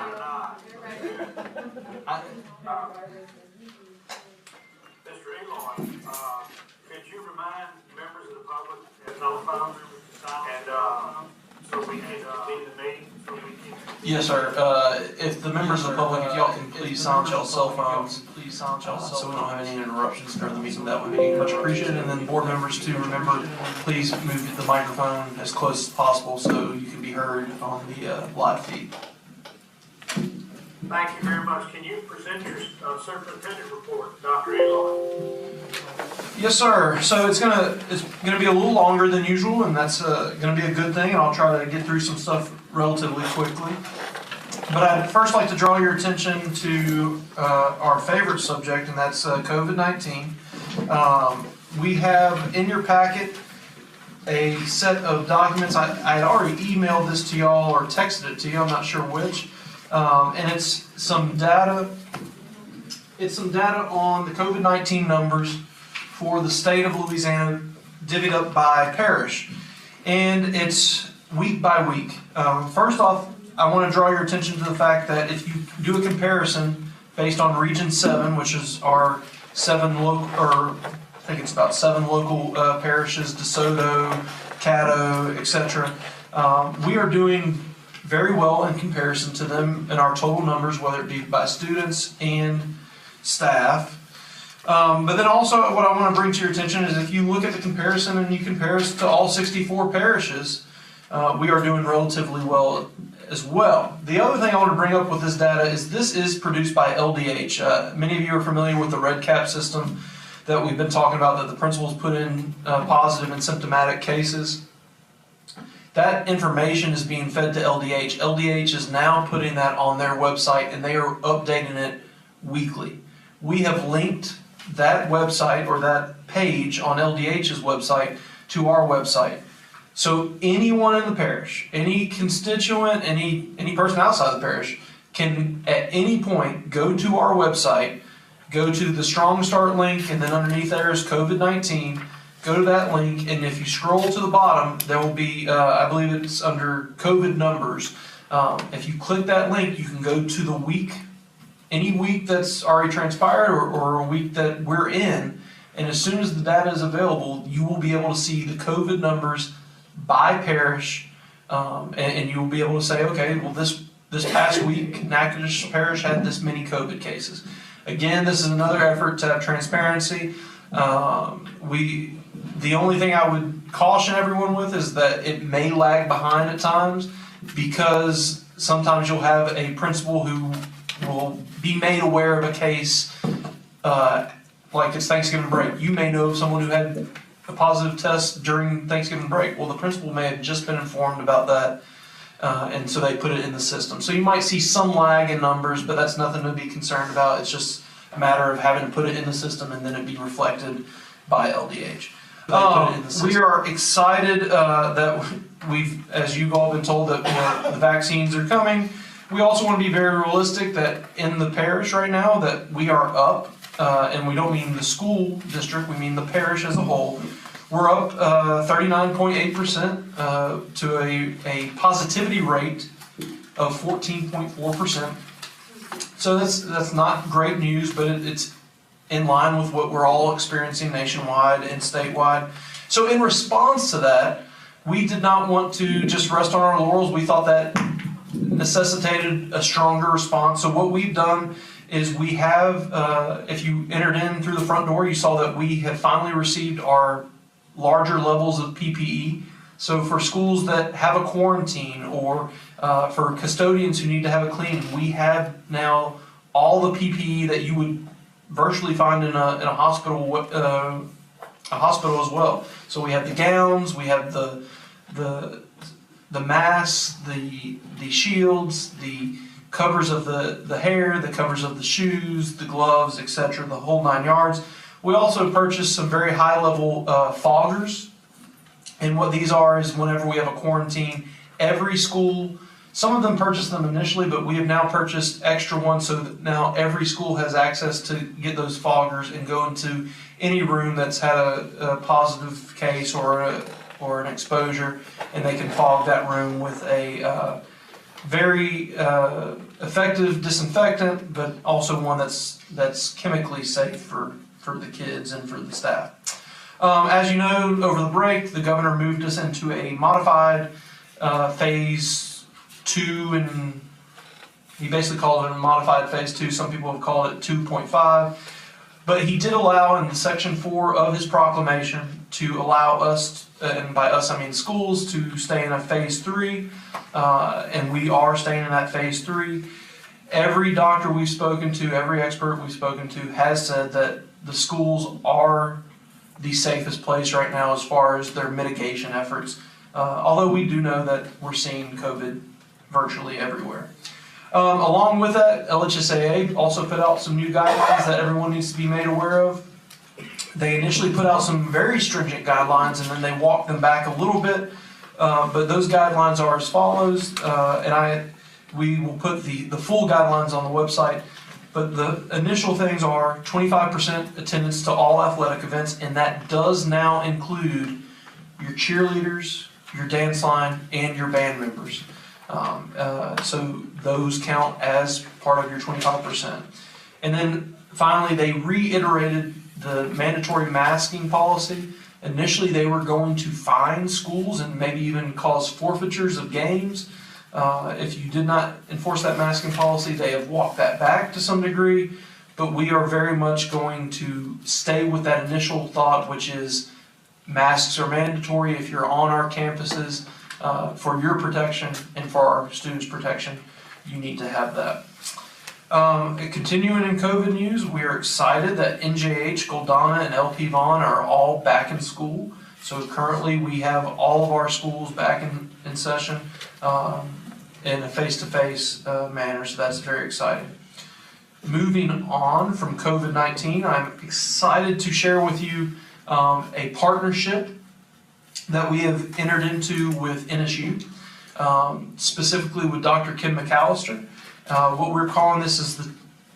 Mr. Elon, could you remind members of the public their telephone and so we can continue the meeting? Yes, sir. If the members of the public, if y'all can please silence y'all cell phones, so we don't have any interruptions during the meeting, that would be much appreciated. And then board members too, remember, please move the microphone as close as possible so you can be heard on the live feed. Thank you very much. Can you present your superintendent report, Dr. Elon? Yes, sir. So it's gonna be a little longer than usual, and that's gonna be a good thing. And I'll try to get through some stuff relatively quickly. But I'd first like to draw your attention to our favorite subject, and that's COVID-19. We have in your packet a set of documents. I had already emailed this to y'all or texted it to you. I'm not sure which. And it's some data. It's some data on the COVID-19 numbers for the state of Louisiana, divvied up by parish, and it's week by week. First off, I want to draw your attention to the fact that if you do a comparison based on Region 7, which is our 7 local, or I think it's about 7 local parishes, DeSoto, Caddo, etc., we are doing very well in comparison to them in our total numbers, whether it be by students and staff. But then also what I want to bring to your attention is if you look at the comparison and you compare us to all 64 parishes, we are doing relatively well as well. The other thing I want to bring up with this data is this is produced by LDH. Many of you are familiar with the red cap system that we've been talking about, that the principals put in positive and symptomatic cases. That information is being fed to LDH. LDH is now putting that on their website, and they are updating it weekly. We have linked that website or that page on LDH's website to our website. So anyone in the parish, any constituent, any person outside the parish can at any point go to our website, go to the Strong Start link, and then underneath there is COVID-19. Go to that link, and if you scroll to the bottom, there will be, I believe it's under COVID numbers. If you click that link, you can go to the week, any week that's already transpired or a week that we're in, and as soon as the data is available, you will be able to see the COVID numbers by parish, and you will be able to say, okay, well this past week, Natchitoches Parish had this many COVID cases. Again, this is another effort to have transparency. The only thing I would caution everyone with is that it may lag behind at times, because sometimes you'll have a principal who will be made aware of a case, like it's Thanksgiving break. You may know of someone who had a positive test during Thanksgiving break. Well, the principal may have just been informed about that, and so they put it in the system. So you might see some lag in numbers, but that's nothing to be concerned about. It's just a matter of having to put it in the system and then it be reflected by LDH. We are excited that we've, as you've all been told, that the vaccines are coming. We also want to be very realistic that in the parish right now that we are up, and we don't mean the school district, we mean the parish as a whole. We're up 39.8% to a positivity rate of 14.4%. So that's not great news, but it's in line with what we're all experiencing nationwide and statewide. So in response to that, we did not want to just rest on our laurels. We thought that necessitated a stronger response. So what we've done is we have, if you entered in through the front door, you saw that we have finally received our larger levels of PPE. So for schools that have a quarantine, or for custodians who need to have a cleaning, we have now all the PPE that you would virtually find in a hospital as well. So we have the gowns, we have the masks, the shields, the covers of the hair, the covers of the shoes, the gloves, etc., the whole 9 yards. We also purchased some very high-level foggers, and what these are is whenever we have a quarantine, every school, some of them purchased them initially, but we have now purchased extra ones so that now every school has access to get those foggers and go into any room that's had a positive case or an exposure, and they can fog that room with very effective disinfectant, but also one that's chemically safe for the kids and for the staff. As you know, over the break, the governor moved us into a modified phase 2, and he basically called it a modified phase 2. Some people have called it 2.5. But he did allow in section 4 of his proclamation to allow us, and by us I mean schools, to stay in a phase 3, and we are staying in that phase 3. Every doctor we've spoken to, every expert we've spoken to has said that the schools are the safest place right now as far as their mitigation efforts, although we do know that we're seeing COVID virtually everywhere. Along with that, LHSAA also put out some new guidelines that everyone needs to be made aware of. They initially put out some very stringent guidelines, and then they walked them back a little bit, but those guidelines are as follows, we will put the full guidelines on the website, but the initial things are 25% attendance to all athletic events, and that does now include your cheerleaders, your dance line, and your band members. So those count as part of your 25%. And then finally, they reiterated the mandatory masking policy. Initially, they were going to fine schools and maybe even cause forfeitures of games if you did not enforce that masking policy. They have walked that back to some degree, but we are very much going to stay with that initial thought, which is masks are mandatory if you're on our campuses. For your protection and for our students' protection, you need to have that. Continuing in COVID news, we are excited that NJH, Goldana, and LP Vaughn are all back in school. So currently we have all of our schools back in session in a face-to-face manner, so that's very exciting. Moving on from COVID-19, I'm excited to share with you a partnership that we have entered into with NSU, specifically with Dr. Kim McAllister. What we're calling this is the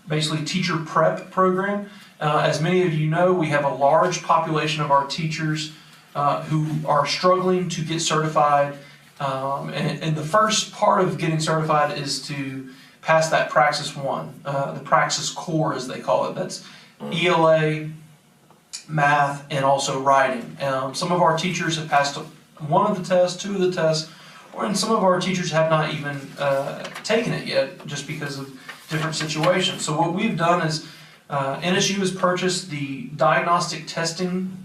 basically teacher prep program. As many of you know, we have a large population of our teachers who are struggling to get certified. And the first part of getting certified is to pass that Praxis 1, the Praxis Core as they call it. That's ELA, math, and also writing. Some of our teachers have passed one of the tests, 2 of the tests, and some of our teachers have not even taken it yet just because of different situations. So what we've done is NSU has purchased the diagnostic testing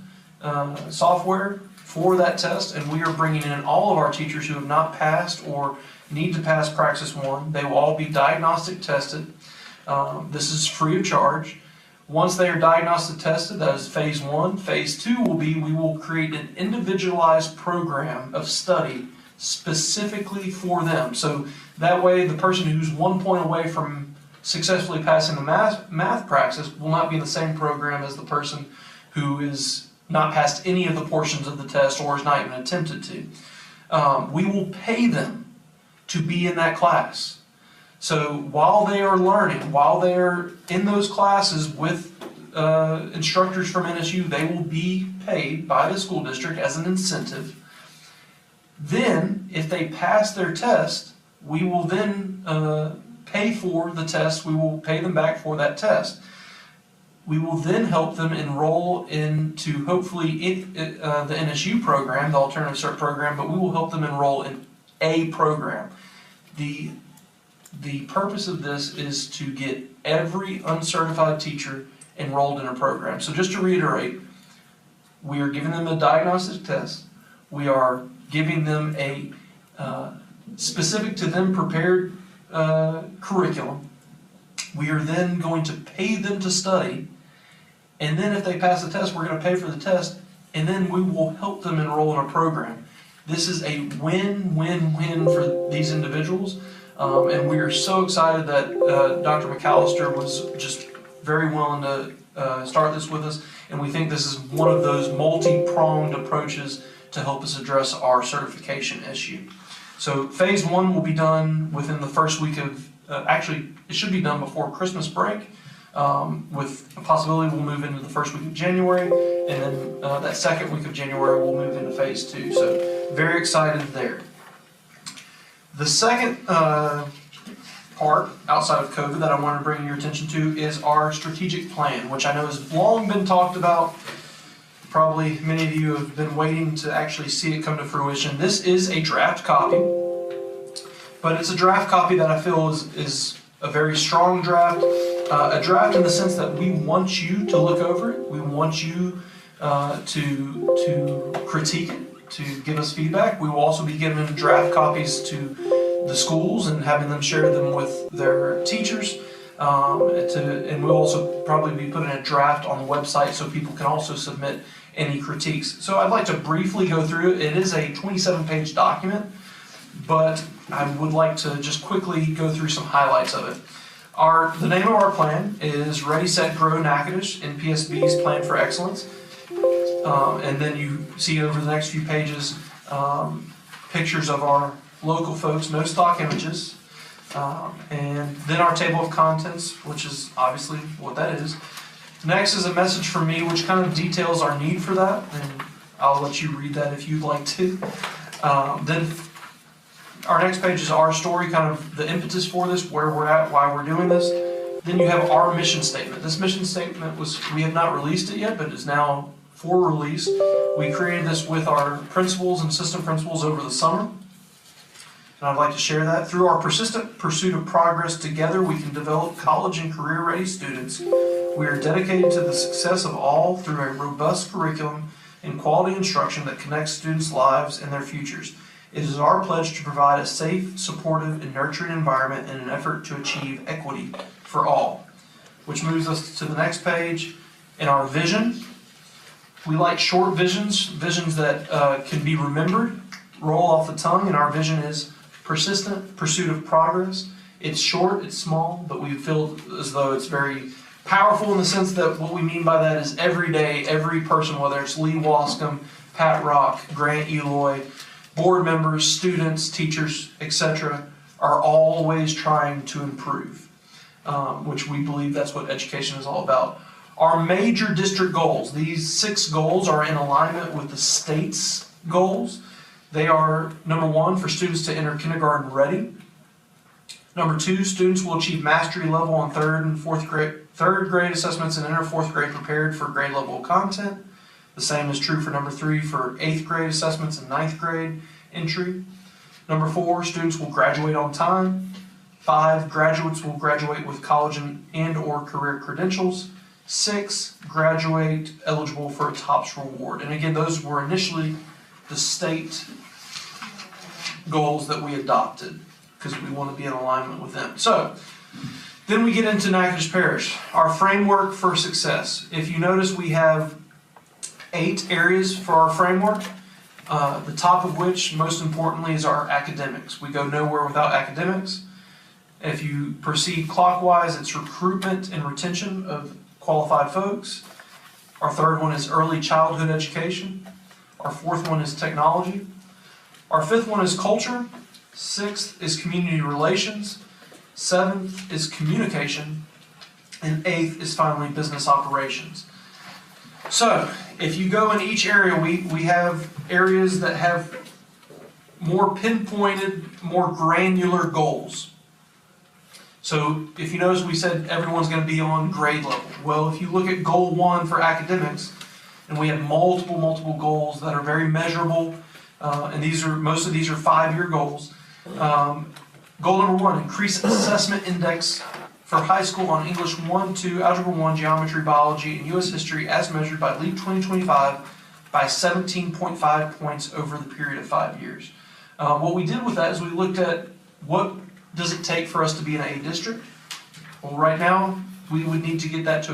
software for that test, and we are bringing in all of our teachers who have not passed or need to pass Praxis 1. They will all be diagnostic tested. This is free of charge. Once they are diagnostic tested, that is phase 1. Phase 2 will be, we will create an individualized program of study specifically for them. So that way the person who's 1 point away from successfully passing the math Praxis will not be in the same program as the person who is not passed any of the portions of the test or has not even attempted to. We will pay them to be in that class. So while they are learning, while they are in those classes with instructors from NSU, they will be paid by the school district as an incentive. Then, if they pass their test, we will then pay for the test. We will pay them back for that test. We will then help them enroll into hopefully the NSU program, the Alternative Cert program, but we will help them enroll in a program. The purpose of this is to get every uncertified teacher enrolled in a program. So just to reiterate, we are giving them a diagnostic test. We are giving them a specific to them prepared curriculum. We are then going to pay them to study. And then if they pass the test, we're going to pay for the test. And then we will help them enroll in a program. This is a win-win-win for these individuals. And we are so excited that Dr. McAllister was just very willing to start this with us, and we think this is one of those multi-pronged approaches to help us address our certification issue. So phase 1 will be done within the first week of, actually it should be done before Christmas break, with a possibility we'll move into the first week of January, and then that second week of January we'll move into phase 2. So very excited there. The second part outside of COVID that I want to bring your attention to is our strategic plan, which I know has long been talked about. Probably many of you have been waiting to actually see it come to fruition. This is a draft copy, but it's a draft copy that I feel is a very strong draft. A draft in the sense that we want you to look over it. We want you to critique it, to give us feedback. We will also be giving draft copies to the schools and having them share them with their teachers. And we'll also probably be putting a draft on the website so people can also submit any critiques. So I'd like to briefly go through it. It is a 27-page document, but I would like to just quickly go through some highlights of it. The name of our plan is Ready, Set, Grow Natchitoches, NPSB's Plan for Excellence. And then you see over the next few pages pictures of our local folks, no stock images, and then our table of contents, which is obviously what that is. Next is a message from me, which kind of details our need for that, and I'll let you read that if you'd like to. Then our next page is our story, kind of the impetus for this, where we're at, why we're doing this. Then you have our mission statement. This mission statement we have not released it yet, but is now for release. We created this with our principals and system principals over the summer. And I'd like to share that. Through our persistent pursuit of progress, together we can develop college and career-ready students. We are dedicated to the success of all through a robust curriculum and quality instruction that connects students' lives and their futures. It is our pledge to provide a safe, supportive, and nurturing environment in an effort to achieve equity for all. Which moves us to the next page. In our vision, we like short visions that can be remembered, roll off the tongue, and our vision is persistent pursuit of progress. It's short, it's small, but we feel as though it's very powerful in the sense that what we mean by that is every day, every person, whether it's Lee Wascom, Pat Rock, Grant Eloy, board members, students, teachers, etc., are always trying to improve, which we believe that's what education is all about. Our major district goals, these 6 goals are in alignment with the state's goals. They are, number 1, for students to enter kindergarten ready. Number 2, students will achieve mastery level on third grade assessments and enter 4th grade prepared for grade level content. The same is true for number 3 for 8th grade assessments and 9th grade entry. Number 4, students will graduate on time. 5, graduates will graduate with college and or career credentials. 6, graduate eligible for a TOPS reward. And again, those were initially the state goals that we adopted because we want to be in alignment with them. So, then we get into Natchitoches Parish, our framework for success. If you notice, we have 8 areas for our framework, the top of which, most importantly, is our academics. We go nowhere without academics. If you proceed clockwise, it's recruitment and retention of qualified folks. Our 3rd one is early childhood education. Our 4th one is technology. Our 5th one is culture. 6th is community relations. 7th is communication. And 8th is finally business operations. So, if you go in each area, we have areas that have more pinpointed, more granular goals. So, if you notice, we said everyone's going to be on grade level. Well, if you look at goal 1 for academics, and we have multiple goals that are very measurable, and most of these are 5-year goals. Goal number 1, increase assessment index for high school on English 1, 2, Algebra 1, Geometry, Biology, and U.S. History as measured by LEAP 2025 by 17.5 points over the period of 5 years. What we did with that is we looked at what does it take for us to be an A district. Well, right now, we would need to get that to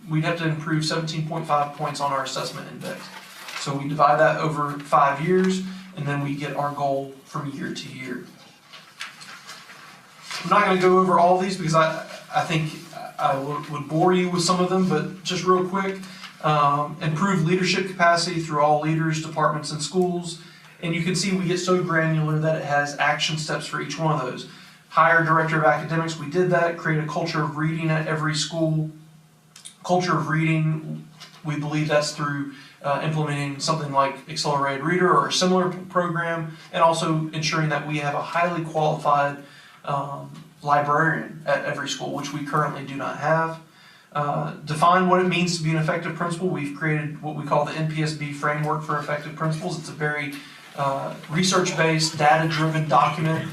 we'd have to improve 17.5 points on our assessment index. So we divide that over 5 years, and then we get our goal from year to year. I'm not going to go over all these because I think I would bore you with some of them, but just real quick, improve leadership capacity through all leaders, departments, and schools. And you can see we get so granular that it has action steps for each one of those. Hire director of academics, we did that. Create a culture of reading at every school. Culture of reading, we believe that's through implementing something like Accelerated Reader or a similar program, and also ensuring that we have a highly qualified librarian at every school, which we currently do not have. Define what it means to be an effective principal. We've created what we call the NPSB framework for effective principals. It's a very research-based, data-driven document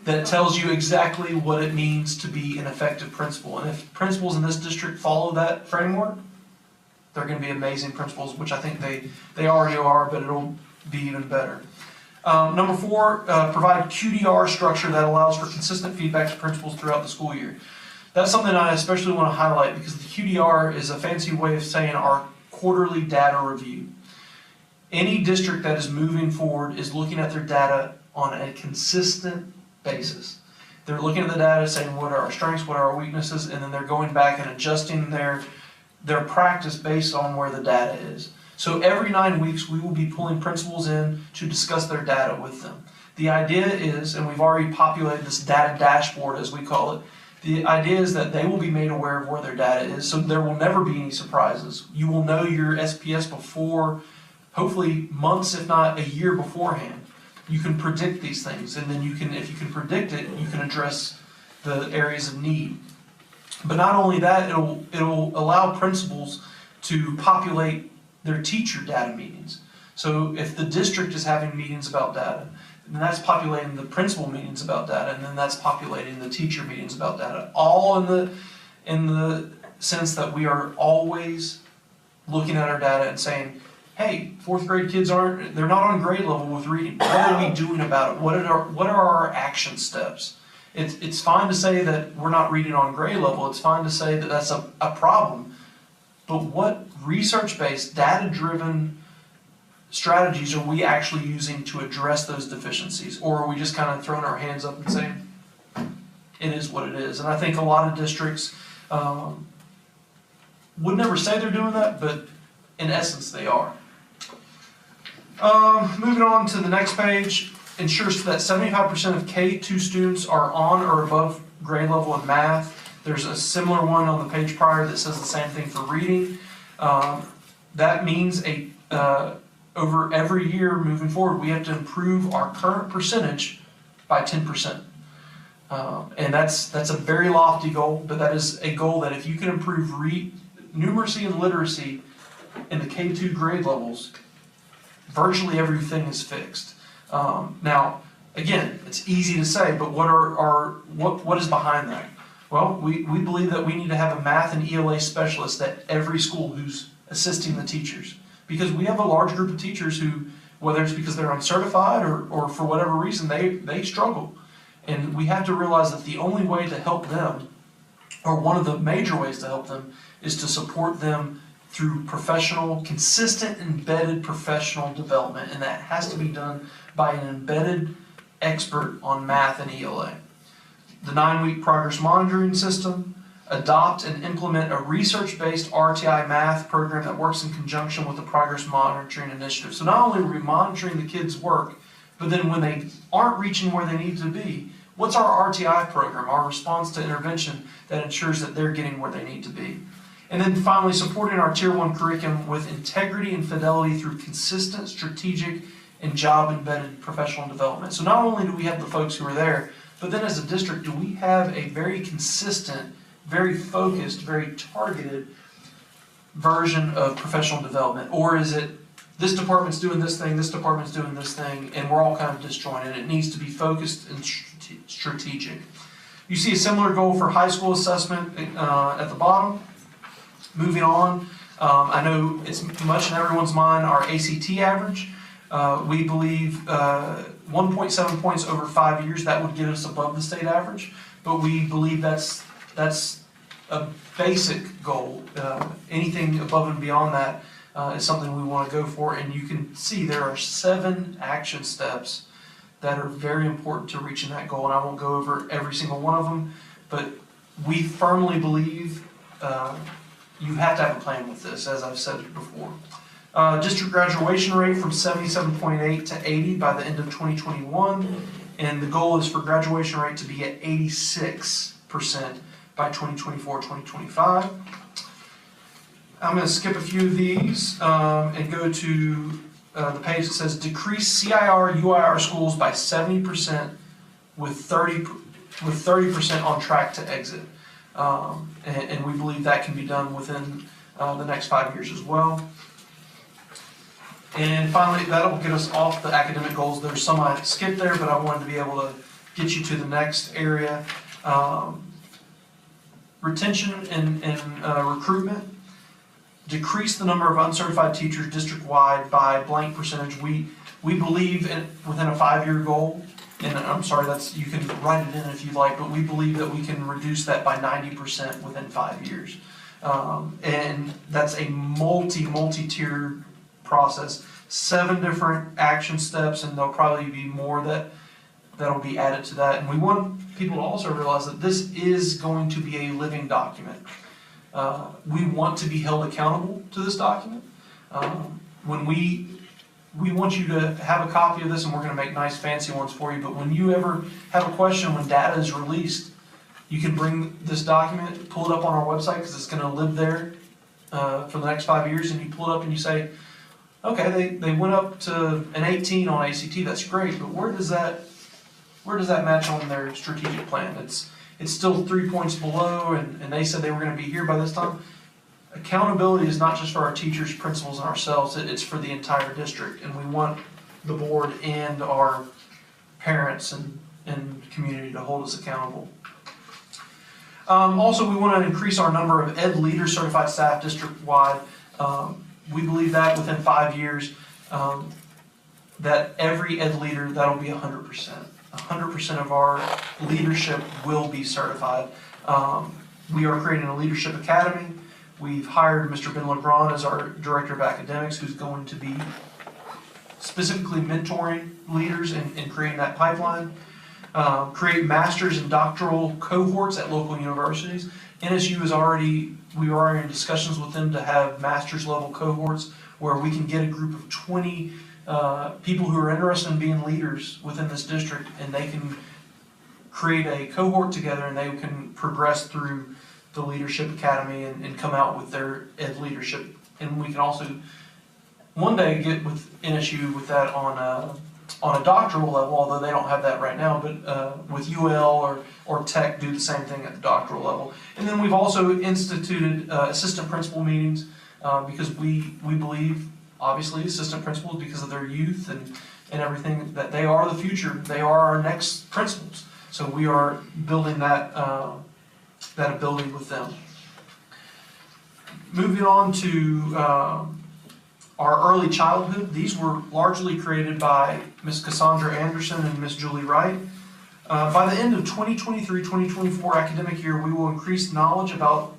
that tells you exactly what it means to be an effective principal. And if principals in this district follow that framework, they're going to be amazing principals, which I think they already are, but it'll be even better. Number 4, provide QDR structure that allows for consistent feedback to principals throughout the school year. That's something I especially want to highlight because the QDR is a fancy way of saying our quarterly data review. Any district that is moving forward is looking at their data on a consistent basis. They're looking at the data saying what are our strengths, what are our weaknesses, and then they're going back and adjusting their practice based on where the data is. So every 9 weeks we will be pulling principals in to discuss their data with them. The idea is, and we've already populated this data dashboard as we call it, the idea is that they will be made aware of where their data is, so there will never be any surprises. You will know your SPS before, hopefully months if not a year beforehand. You can predict these things, and then you can, if you can predict it, you can address the areas of need. But not only that, it'll allow principals to populate their teacher data meetings. So if the district is having meetings about data, then that's populating the principal meetings about data, and then that's populating the teacher meetings about data. All in the sense that we are always looking at our data and saying, hey, 4th grade kids they're not on grade level with reading. What are we doing about it? What are our action steps? It's fine to say that we're not reading on grade level. It's fine to say that that's a problem. But what research-based, data-driven strategies are we actually using to address those deficiencies? Or are we just kind of throwing our hands up and saying, it is what it is? And I think a lot of districts would never say they're doing that, but in essence they are. Moving on to the next page, ensures that 75% of K-2 students are on or above grade level in math. There's a similar one on the page prior that says the same thing for reading. That means over every year moving forward, we have to improve our current percentage by 10%. And that's a very lofty goal, but that is a goal that if you can improve numeracy and literacy in the K-2 grade levels, virtually everything is fixed. Now, again, it's easy to say, but what is behind that? Well, we believe that we need to have a math and ELA specialist at every school who's assisting the teachers. Because we have a large group of teachers who, whether it's because they're uncertified or for whatever reason, they struggle. And we have to realize that the only way to help them, or one of the major ways to help them, is to support them through professional, consistent, embedded professional development. And that has to be done by an embedded expert on math and ELA. The 9-week progress monitoring system, adopt and implement a research-based RTI math program that works in conjunction with the progress monitoring initiative. So not only are we monitoring the kids' work, but then when they aren't reaching where they need to be, what's our RTI program, our response to intervention that ensures that they're getting where they need to be? And then finally, supporting our Tier 1 curriculum with integrity and fidelity through consistent, strategic, and job-embedded professional development. So not only do we have the folks who are there, but then as a district, do we have a very consistent, very focused, very targeted version of professional development? Or is it this department's doing this thing, this department's doing this thing, and we're all kind of disjointed? It needs to be focused and strategic. You see a similar goal for high school assessment at the bottom. Moving on, I know it's much in everyone's mind, our ACT average. We believe 1.7 points over 5 years, that would get us above the state average, but we believe that's a basic goal. Anything above and beyond that is something we want to go for, and you can see there are 7 action steps that are very important to reaching that goal, and I won't go over every single one of them, but we firmly believe you have to have a plan with this, as I've said before. District graduation rate from 77.8 to 80 by the end of 2021, and the goal is for graduation rate to be at 86% by 2024-2025. I'm going to skip a few of these and go to the page that says decrease CIR UIR schools by 70% with 30% on track to exit. And we believe that can be done within the next 5 years as well. And finally, that'll get us off the academic goals. There's some I skipped there, but I wanted to be able to get you to the next area. Retention and recruitment. Decrease the number of uncertified teachers district-wide by blank percentage. We believe within a 5-year goal, and I'm sorry, you can write it in if you'd like, but we believe that we can reduce that by 90% within 5 years. And that's a multi-tiered process. 7 different action steps, and there'll probably be more that'll be added to that. And we want people to also realize that this is going to be a living document. We want to be held accountable to this document. When we want you to have a copy of this, and we're going to make nice fancy ones for you, but when you ever have a question when data is released, you can bring this document, pull it up on our website, because it's going to live there for the next 5 years, and you pull it up and you say, okay, they went up to an 18 on ACT, that's great, but where does that match on their strategic plan? It's still 3 points below, and they said they were going to be here by this time. Accountability is not just for our teachers, principals, and ourselves, it's for the entire district, and we want the board and our parents and community to hold us accountable. Also, we want to increase our number of ed leader certified staff district-wide. We believe that within 5 years, that every ed leader, that'll be 100%. 100% of our leadership will be certified. We are creating a leadership academy. We've hired Mr. Ben LeBron as our director of academics, who's going to be specifically mentoring leaders and creating that pipeline. Create master's and doctoral cohorts at local universities. NSU we are already in discussions with them to have master's level cohorts where we can get a group of 20 people who are interested in being leaders within this district, and they can create a cohort together and they can progress through the leadership academy and come out with their ed leadership. And we can also one day get with NSU with that on a doctoral level, although they don't have that right now, but with UL or Tech do the same thing at the doctoral level. And then we've also instituted assistant principal meetings because we believe, obviously, assistant principals, because of their youth and everything, that they are the future. They are our next principals. So we are building that ability with them. Moving on to our early childhood. These were largely created by Ms. Cassandra Anderson and Ms. Julie Wright. By the end of 2023-2024 academic year, we will increase knowledge about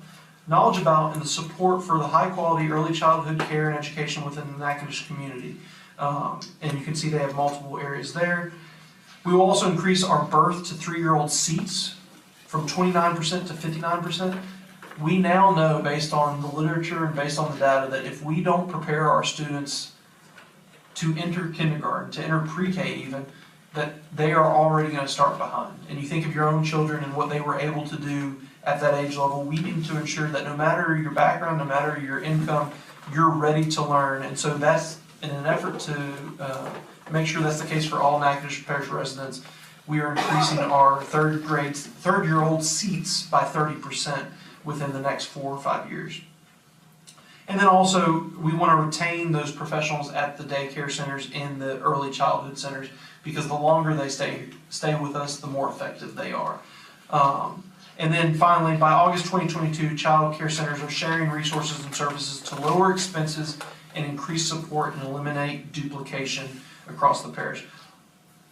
and the support for the high quality early childhood care and education within the Natchitoches community. And you can see they have multiple areas there. We will also increase our birth to 3-year-old seats from 29% to 59%. We now know, based on the literature and based on the data, that if we don't prepare our students to enter kindergarten, to enter pre-K even, that they are already going to start behind. And you think of your own children and what they were able to do at that age level. We need to ensure that no matter your background, no matter your income, you're ready to learn. And so that's in an effort to make sure that's the case for all Natchitoches Parish residents. We are increasing our third-year-old seats by 30% within the next 4 or 5 years. And then also, we want to retain those professionals at the daycare centers and the early childhood centers, because the longer they stay with us, the more effective they are. And then finally, by August 2022, child care centers are sharing resources and services to lower expenses and increase support and eliminate duplication across the parish.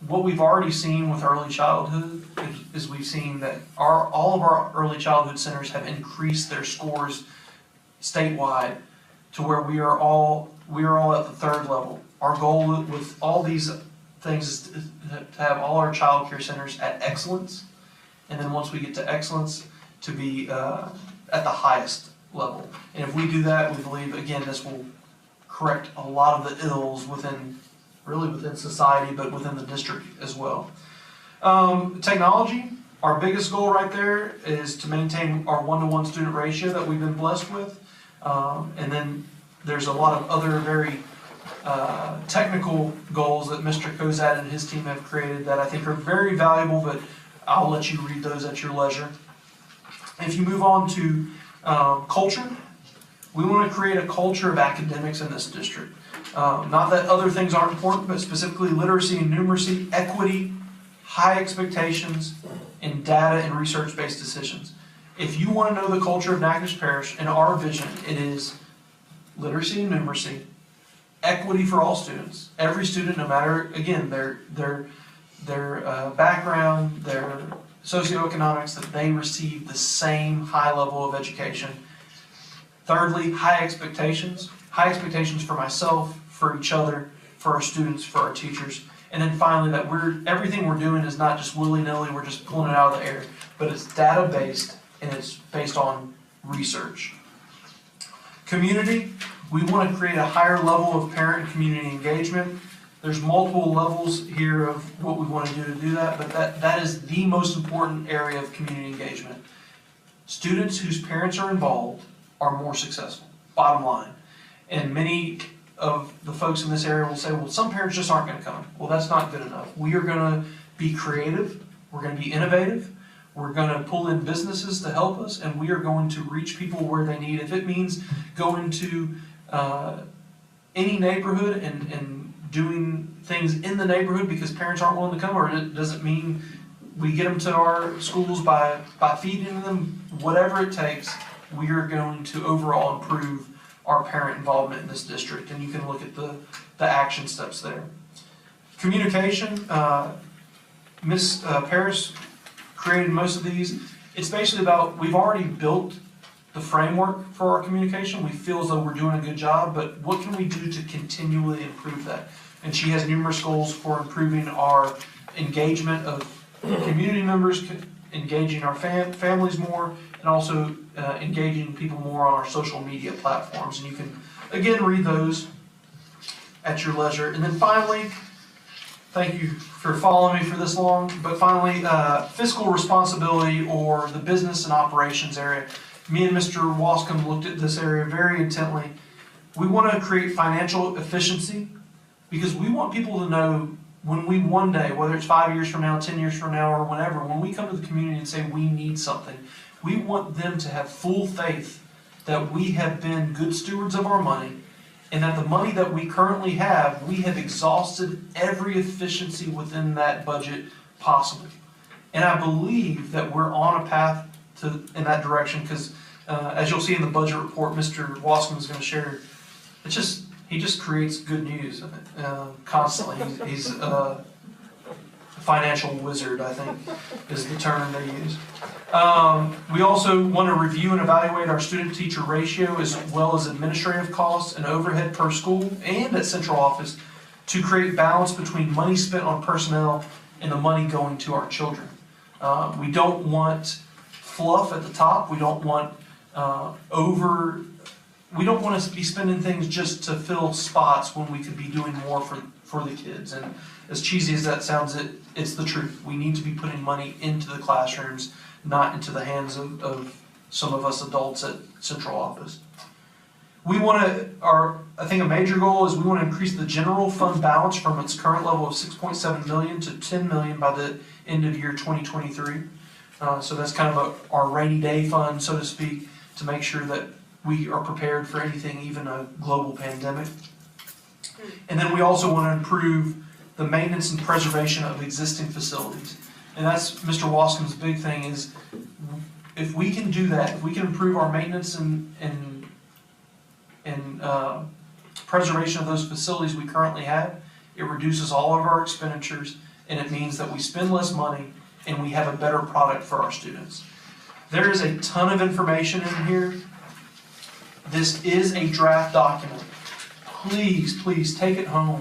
What we've already seen with early childhood is we've seen that all of our early childhood centers have increased their scores statewide to where we are all at the 3rd level. Our goal with all these things is to have all our child care centers at excellence, and then once we get to excellence, to be at the highest level. And if we do that, we believe, again, this will correct a lot of the ills within society, but within the district as well. Technology, our biggest goal right there is to maintain our 1-to-1 student ratio that we've been blessed with. And then there's a lot of other very technical goals that Mr. Kozad and his team have created that I think are very valuable, but I'll let you read those at your leisure. If you move on to culture, we want to create a culture of academics in this district. Not that other things aren't important, but specifically literacy and numeracy, equity, high expectations, and data and research-based decisions. If you want to know the culture of Natchitoches Parish, in our vision, it is literacy and numeracy, equity for all students. Every student, no matter, again, their background, their socioeconomics, that they receive the same high level of education. Thirdly, high expectations. High expectations for myself, for each other, for our students, for our teachers. And then finally, that everything we're doing is not just willy-nilly, we're just pulling it out of the air, but it's data-based and it's based on research. Community, we want to create a higher level of parent and community engagement. There's multiple levels here of what we want to do that, but that is the most important area of community engagement. Students whose parents are involved are more successful, bottom line. And many of the folks in this area will say, well, some parents just aren't going to come. Well, that's not good enough. We are going to be creative, we're going to be innovative, we're going to pull in businesses to help us, and we are going to reach people where they need. If it means going to any neighborhood and doing things in the neighborhood because parents aren't willing to come, or does it mean we get them to our schools by feeding them, whatever it takes, we are going to overall improve our parent involvement in this district, and you can look at the action steps there. Communication, Ms. Paris created most of these. It's basically about, we've already built the framework for our communication. We feel as though we're doing a good job, but what can we do to continually improve that? And she has numerous goals for improving our engagement of community members, engaging our families more, and also engaging people more on our social media platforms. And you can, again, read those at your leisure. And then finally, thank you for following me for this long, but finally, fiscal responsibility, or the business and operations area. Me and Mr. Wascom looked at this area very intently. We want to create financial efficiency because we want people to know when we one day, whether it's 5 years from now, 10 years from now, or whenever, when we come to the community and say we need something, we want them to have full faith that we have been good stewards of our money, and that the money that we currently have, we have exhausted every efficiency within that budget possible. And I believe that we're on a path in that direction, because as you'll see in the budget report, Mr. Wascom is going to share, he just creates good news constantly. He's a financial wizard, I think, is the term they use. We also want to review and evaluate our student-teacher ratio, as well as administrative costs and overhead per school and at central office, to create balance between money spent on personnel and the money going to our children. We don't want fluff at the top. We don't want we don't want to be spending things just to fill spots when we could be doing more for the kids. And as cheesy as that sounds, it's the truth. We need to be putting money into the classrooms, not into the hands of some of us adults at central office. We want to, I think a major goal is we want to increase the general fund balance from its current level of $6.7 million to $10 million by the end of year 2023. So that's kind of our rainy day fund, so to speak, to make sure that we are prepared for anything, even a global pandemic. And then we also want to improve the maintenance and preservation of existing facilities. And that's Mr. Wascom's big thing, is if we can do that, if we can improve our maintenance and preservation of those facilities we currently have, it reduces all of our expenditures, and it means that we spend less money and we have a better product for our students. There is a ton of information in here. This is a draft document. Please take it home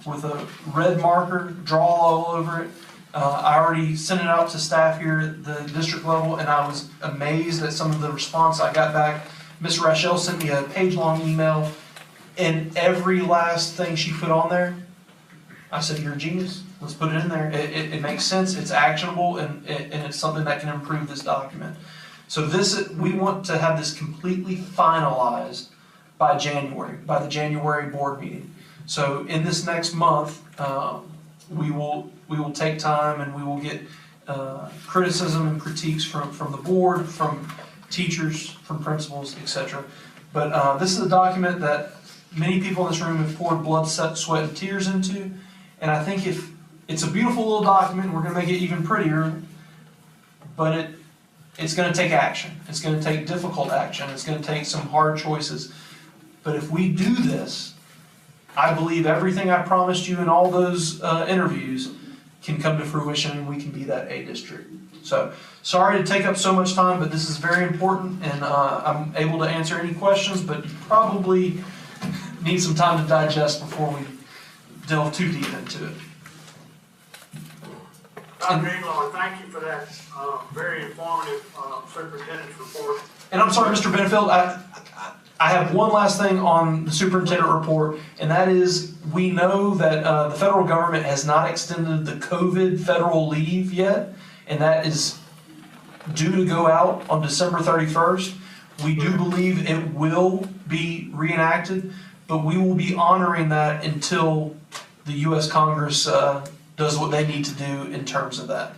with a red marker, draw all over it. I already sent it out to staff here at the district level, and I was amazed at some of the response I got back. Ms. Rachel sent me a page-long email, and every last thing she put on there, I said, "You're a genius. Let's put it in there. It makes sense, it's actionable, and it's something that can improve this document." So we want to have this completely finalized by the January board meeting. So in this next month, we will take time and we will get criticism and critiques from the board, from teachers, from principals, etc. But this is a document that many people in this room have poured blood, sweat, and tears into. And I think if it's a beautiful little document, we're going to make it even prettier, but it's going to take action. It's going to take difficult action. It's going to take some hard choices. But if we do this, I believe everything I promised you in all those interviews can come to fruition and we can be that A district. So, sorry to take up so much time, but this is very important and I'm able to answer any questions, but you probably need some time to digest before we delve too deep into it. Dr. Greenlaw, thank you for that very informative superintendent's report. And I'm sorry, Mr. Benefield, I have one last thing on the superintendent report, and that is we know that the federal government has not extended the COVID federal leave yet, and that is due to go out on December 31st. We do believe it will be reenacted, but we will be honoring that until the U.S. Congress does what they need to do in terms of that.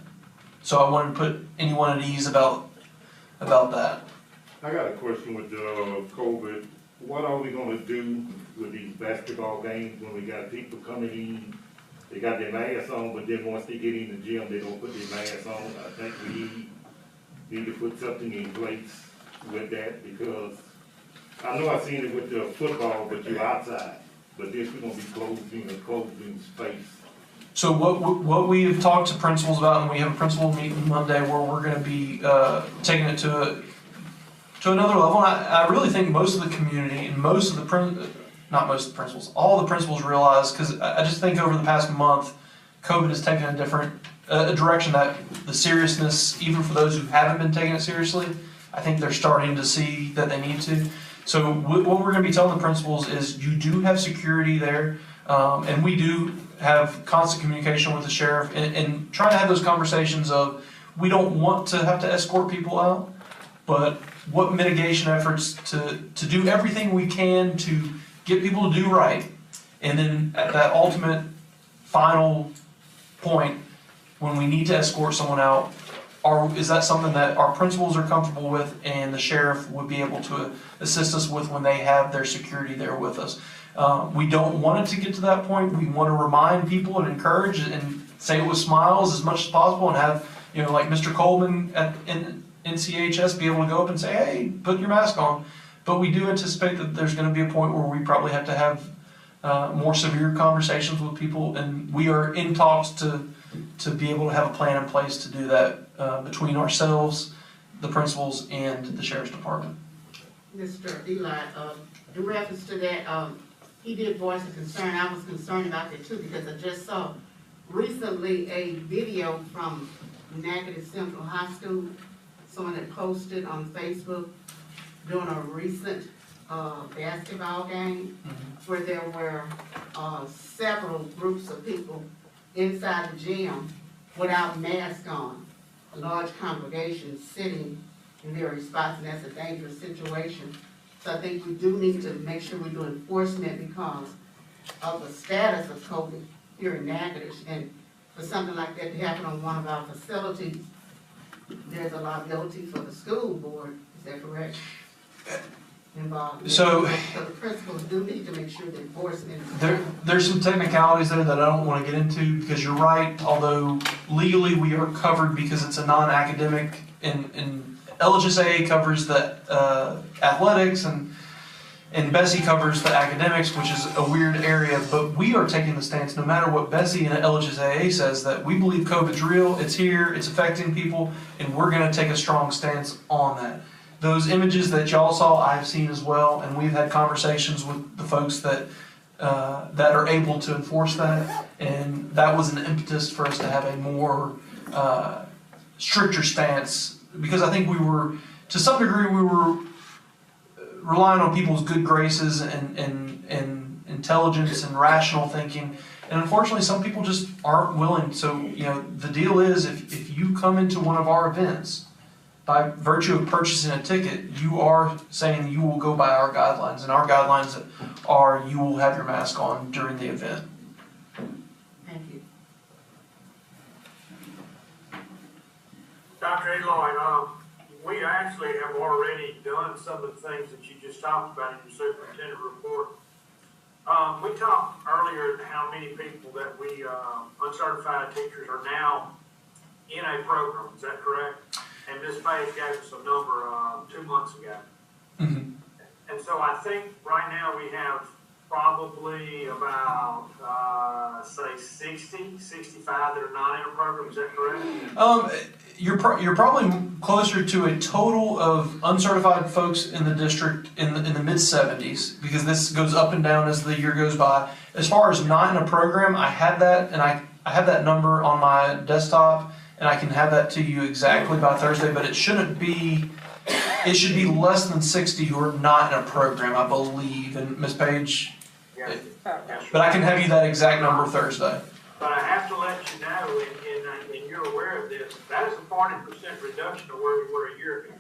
So I wanted to put anyone at ease about that. I got a question with COVID. What are we gonna do with these basketball games when we got people coming in? They got their masks on, but then once they get in the gym, they don't put their masks on. I think we need to put something in place with that because I know I seen it with the football, but you're outside. But this we're gonna be closed in space. So what we have talked to principals about, and we have a principal meeting Monday where we're going to be taking it to another level. And I really think most of the community and most of the not most of the principals, all the principals realize, because I just think over the past month, COVID has taken a different direction that the seriousness, even for those who haven't been taking it seriously, I think they're starting to see that they need to. So what we're going to be telling the principals is you do have security there, and we do have constant communication with the sheriff and trying to have those conversations of we don't want to have to escort people out, but what mitigation efforts to do everything we can to get people to do right. And then at that ultimate final point, when we need to escort someone out, is that something that our principals are comfortable with and the sheriff would be able to assist us with when they have their security there with us? We don't want it to get to that point. We want to remind people and encourage and say it with smiles as much as possible and have, like Mr. Coleman in NCHS be able to go up and say, hey, put your mask on. But we do anticipate that there's going to be a point where we probably have to have more severe conversations with people, and we are in talks to be able to have a plan in place to do that between ourselves, the principals, and the sheriff's department. Mr. Eli, in reference to that, he did voice a concern. I was concerned about that too because I just saw recently a video from Natchitoches Central High School. Someone had posted on Facebook during a recent basketball game where there were several groups of people inside the gym without masks on. A large congregation sitting in various spots, and that's a dangerous situation. So I think we do need to make sure we do enforcement because of the status of COVID here in Natchitoches. And for something like that to happen on one of our facilities, there's a liability for the school board. Is that correct? Involved. So the principals do need to make sure the enforcement is there's some technicalities there that I don't want to get into because you're right. Although legally we are covered because it's a non-academic and LHSAA covers the athletics and Bessie covers the academics, which is a weird area, but we are taking the stance, no matter what Bessie and LHSAA says, that we believe COVID's real, it's here, it's affecting people, and we're going to take a strong stance on that. Those images that y'all saw, I've seen as well, and we've had conversations with the folks that are able to enforce that, and that was an impetus for us to have a more stricter stance. Because I think we were, to some degree, we were relying on people's good graces and intelligence and rational thinking. And unfortunately, some people just aren't willing. So, the deal is if you come into one of our events by virtue of purchasing a ticket, you are saying you will go by our guidelines, and our guidelines are you will have your mask on during the event. Thank you. Dr. Eloy, we actually have already done some of the things that you just talked about in your superintendent report. We talked earlier how many people that we, uncertified teachers are now in a program, is that correct? And Ms. Page gave us a number, 2 months ago. Mm-hmm. And so I think right now we have probably about, say 60, 65 that are not in a program, is that correct? You're probably closer to a total of uncertified folks in the district in the mid 70s, because this goes up and down as the year goes by. As far as not in a program, I had that, and I have that number on my desktop, and I can have that to you exactly by Thursday, but it should be less than 60 who are not in a program, I believe. And Ms. Page, Yes. but I can have you that exact number Thursday. But I have to let you know, and you're aware of this, that is a 40% reduction of where we were a year ago.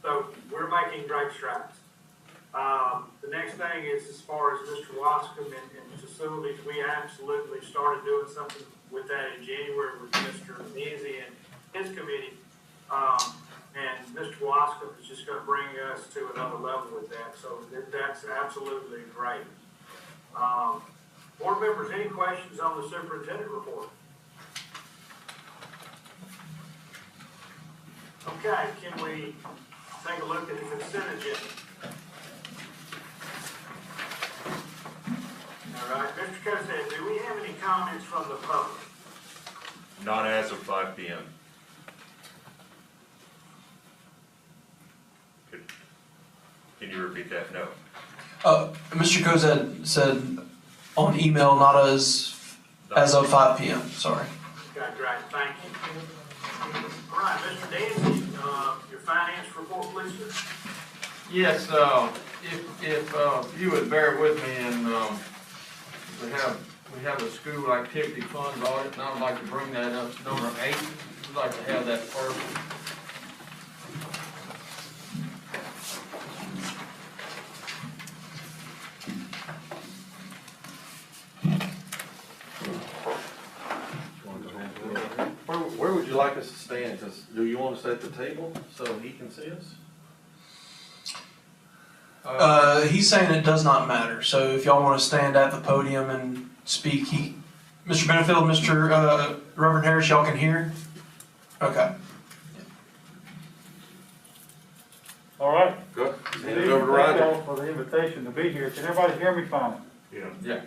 So we're making great strides. The next thing is, as far as Mr. Wascom and facilities, we absolutely started doing something with that in January with Mr. Nizzi and his committee. And Mr. Wascom is just going to bring us to another level with that. So that's absolutely great. Board members, any questions on the superintendent report? Okay, can we take a look at the consent agenda? All right, Mr. Cosette, do we have any comments from the public? Not as of 5 p.m. Can you repeat that? No. Mr. Cosette said on email, not as of 5 p.m. Sorry. Okay, great, thank you. All right, Mr. Dancy, your finance report, please, sir. Yes, if you would bear with me, and we have a school activity fund audit, and I'd like to bring that up to number 8. I'd like to have that first. Where would you like us to stand? Do you want us at the table so he can see us? He's saying it does not matter. So if y'all want to stand at the podium and speak, Mr. Benefield, Mr. Reverend Harris, y'all can hear? Okay. All right. Good. Good Hand it evening. over to Thank Roger. y'all for the invitation to be here. Can everybody hear me fine? Yeah. Yeah.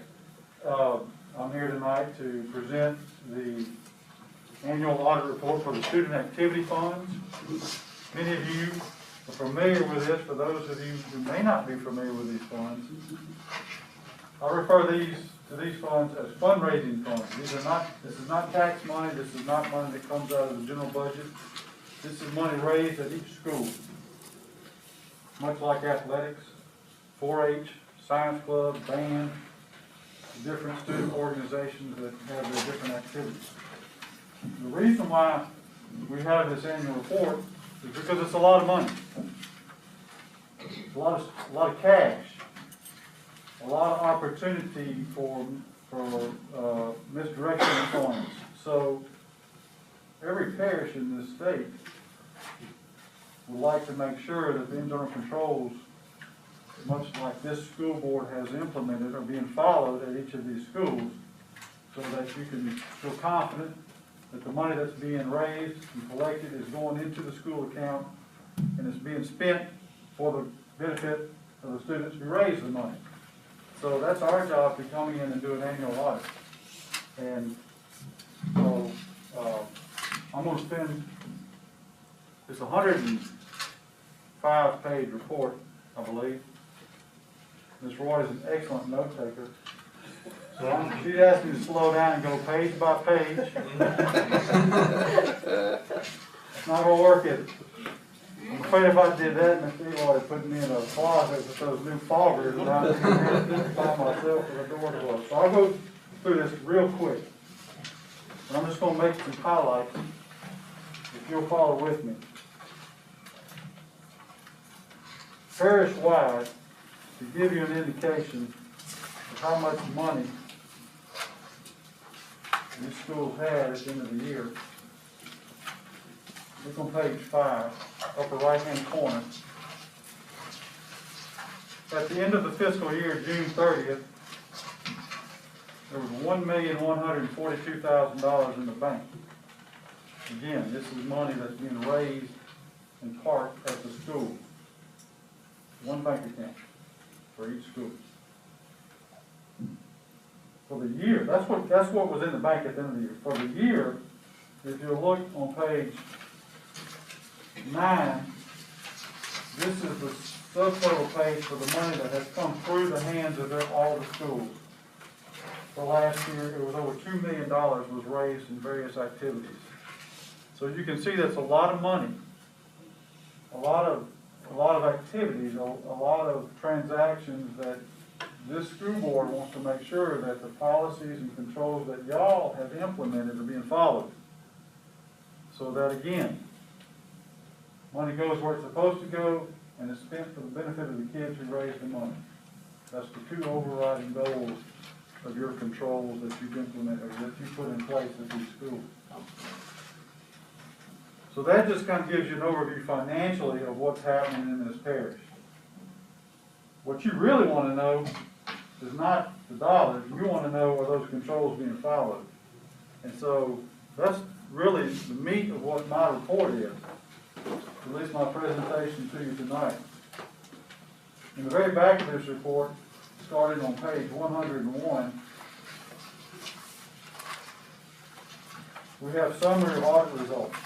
I'm here tonight to present the annual audit report for the student activity funds. Many of you are familiar with this. For those of you who may not be familiar with these funds, I refer to these funds as fundraising funds. This is not tax money. This is not money that comes out of the general budget. This is money raised at each school. Much like athletics, 4-H, science club, band, different student organizations that have their different activities. The reason why we have this annual report is because it's a lot of money. It's a lot of cash, a lot of opportunity for misdirection of funds. So every parish in this state would like to make sure that the internal controls, much like this school board has implemented, are being followed at each of these schools, so that you can feel confident that the money that's being raised and collected is going into the school account and is being spent for the benefit of the students who raise the money. So that's our job, to come in and do an annual audit. And so I'm going to spend this 105-page report, I believe. Ms. Roy is an excellent note taker. So she asked me to slow down and go page by page. It's not going to work, is it? I'm afraid if I did that, Mr. Eloy would put me in a closet with those new foggers, and I couldn't find myself where the door was. So I'll go through this real quick. And I'm just going to make some highlights, if you'll follow with me. parish-wide, to give you an indication of how much money these schools had at the end of the year. Look on page 5, upper right-hand corner. At the end of the fiscal year, June 30th, there was $1,142,000 in the bank. Again, this is money that's being raised in part at the school. One bank account for each school. For the year, that's what was in the bank at the end of the year. For the year, if you look on page 9, this is the subtotal page for the money that has come through the hands of all the schools. For last year, it was over $2 million was raised in various activities. So you can see that's a lot of money, a lot of activities, a lot of transactions that this school board wants to make sure that the policies and controls that y'all have implemented are being followed. So that again, money goes where it's supposed to go, and it's spent for the benefit of the kids who raise the money. That's the two overriding goals of your controls that you've implemented, or that you put in place at these schools. So that just kind of gives you an overview financially of what's happening in this parish. What you really want to know is not the dollars. You want to know, are those controls being followed? And so that's really the meat of what my report is, at least my presentation to you tonight. In the very back of this report, starting on page 101, we have summary of audit results.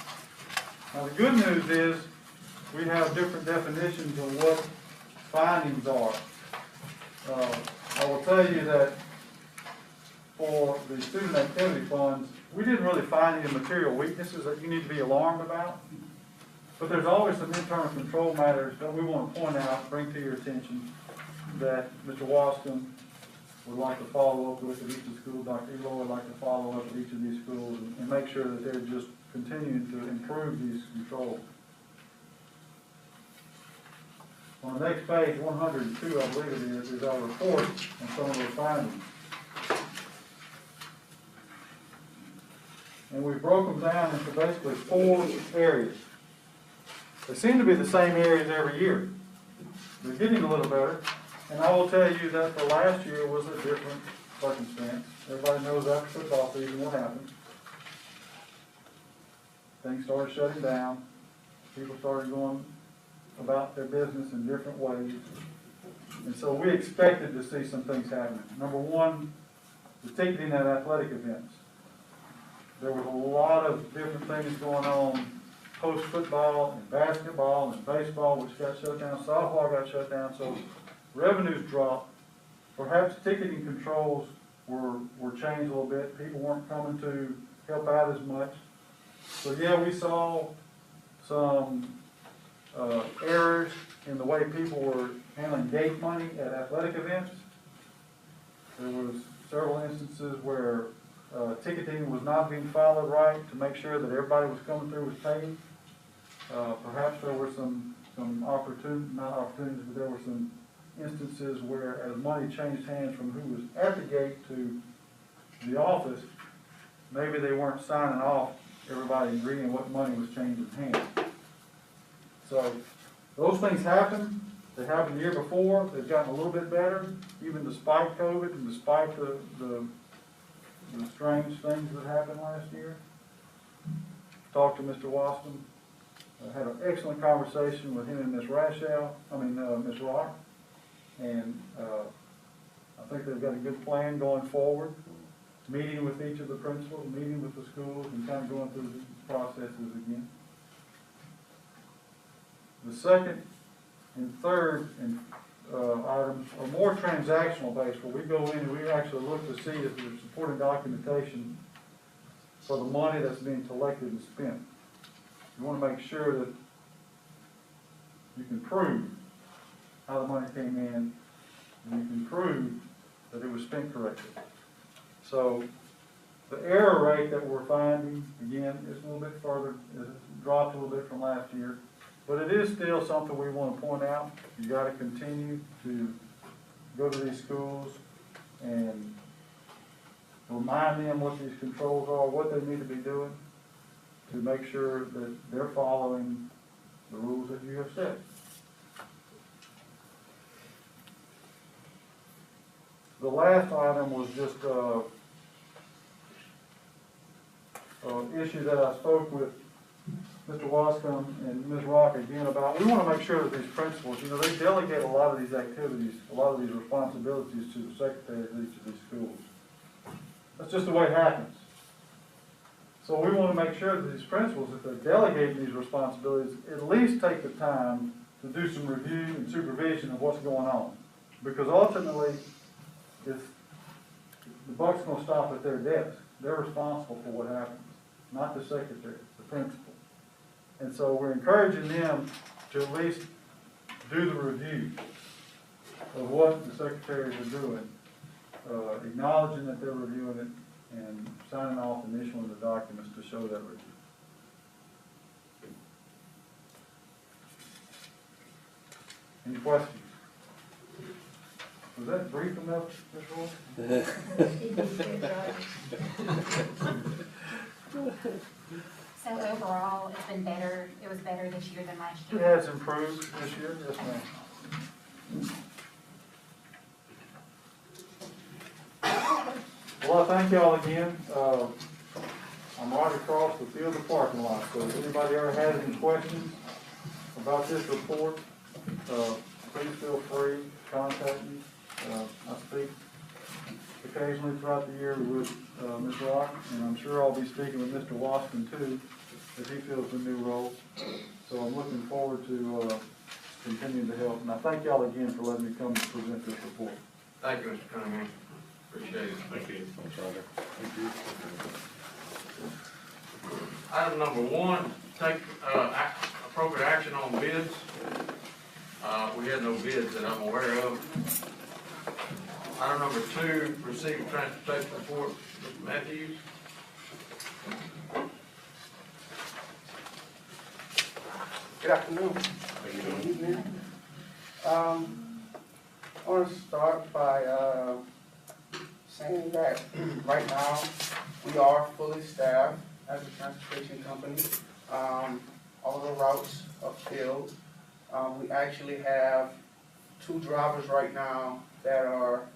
Now the good news is we have different definitions of what findings are. I will tell you that for the student activity funds, we didn't really find any material weaknesses that you need to be alarmed about. But there's always some internal control matters that we want to point out, bring to your attention, that Mr. Wascom would like to follow up with at each of the schools. Dr. Elo would like to follow up at each of these schools and make sure that they're just continuing to improve these controls. On the next page, 102, I believe it is our report on some of those findings. And we broke them down into basically 4 areas. They seem to be the same areas every year. They're getting a little better. And I will tell you that the last year was a different circumstance. Everybody knows after football season what happened. Things started shutting down. People started going about their business in different ways. And so we expected to see some things happening. Number one, the ticketing at athletic events. There was a lot of different things going on post-football and basketball and baseball, which got shut down. Softball got shut down. So revenues dropped. Perhaps ticketing controls were changed a little bit. People weren't coming to help out as much. So yeah, we saw some errors in the way people were handling gate money at athletic events. There was several instances where ticketing was not being followed right to make sure that everybody was coming through was paid. Perhaps there were some not opportunities, but there were some instances where as money changed hands from who was at the gate to the office, maybe they weren't signing off everybody agreeing what money was changing hands. So those things happen. They happened the year before. They've gotten a little bit better, even despite COVID and despite the strange things that happened last year. Talked to Mr. Wascom. Had an excellent conversation with him and Ms. Ms. Rock. And I think they've got a good plan going forward. Meeting with each of the principals, meeting with the schools, and kind of going through the processes again. The second and third items are more transactional based, where we go in and we actually look to see if there's supporting documentation for the money that's being collected and spent. You want to make sure that you can prove how the money came in, and you can prove that it was spent correctly. So the error rate that we're finding, again, is a little bit further, is dropped a little bit from last year. But it is still something we want to point out. You got to continue to go to these schools and remind them what these controls are, what they need to be doing to make sure that they're following the rules that you have set. The last item was just an issue that I spoke with Mr. Wascom and Ms. Rock again about. We want to make sure that these principals, they delegate a lot of these activities, a lot of these responsibilities to the secretaries of each of these schools. That's just the way it happens. So we want to make sure that these principals, if they're delegating these responsibilities, at least take the time to do some review and supervision of what's going on. Because ultimately, the buck's going to stop at their desk. They're responsible for what happens, not the secretary, the principal. And so we're encouraging them to at least do the review of what the secretaries are doing, acknowledging that they're reviewing it, and signing off and issuing the documents to show that review. Any questions? Was that brief enough, Ms. Roy? So overall, it's been better, it was better this year than last It year? has improved this year, yes, ma'am. Well, I thank y'all again. I'm right across the field of parking lot, so if anybody ever has any questions about this report, please feel free to contact me. I speak occasionally throughout the year with Ms. Rock, and I'm sure I'll be speaking with Mr. Wascom too, as he fills the new role. So I'm looking forward to continuing to help, and I thank y'all again for letting me come and present this report. Thank you, Mr. Cunningham. Appreciate it. Thank you. Item number 1, take appropriate action on bids. We had no bids that I'm aware of. Item number 2, receive transportation report. Mr. Matthews. Good afternoon. Good evening. I want to start by saying that right now we are fully staffed as a transportation company. All of the routes are filled. We actually have 2 drivers right now that are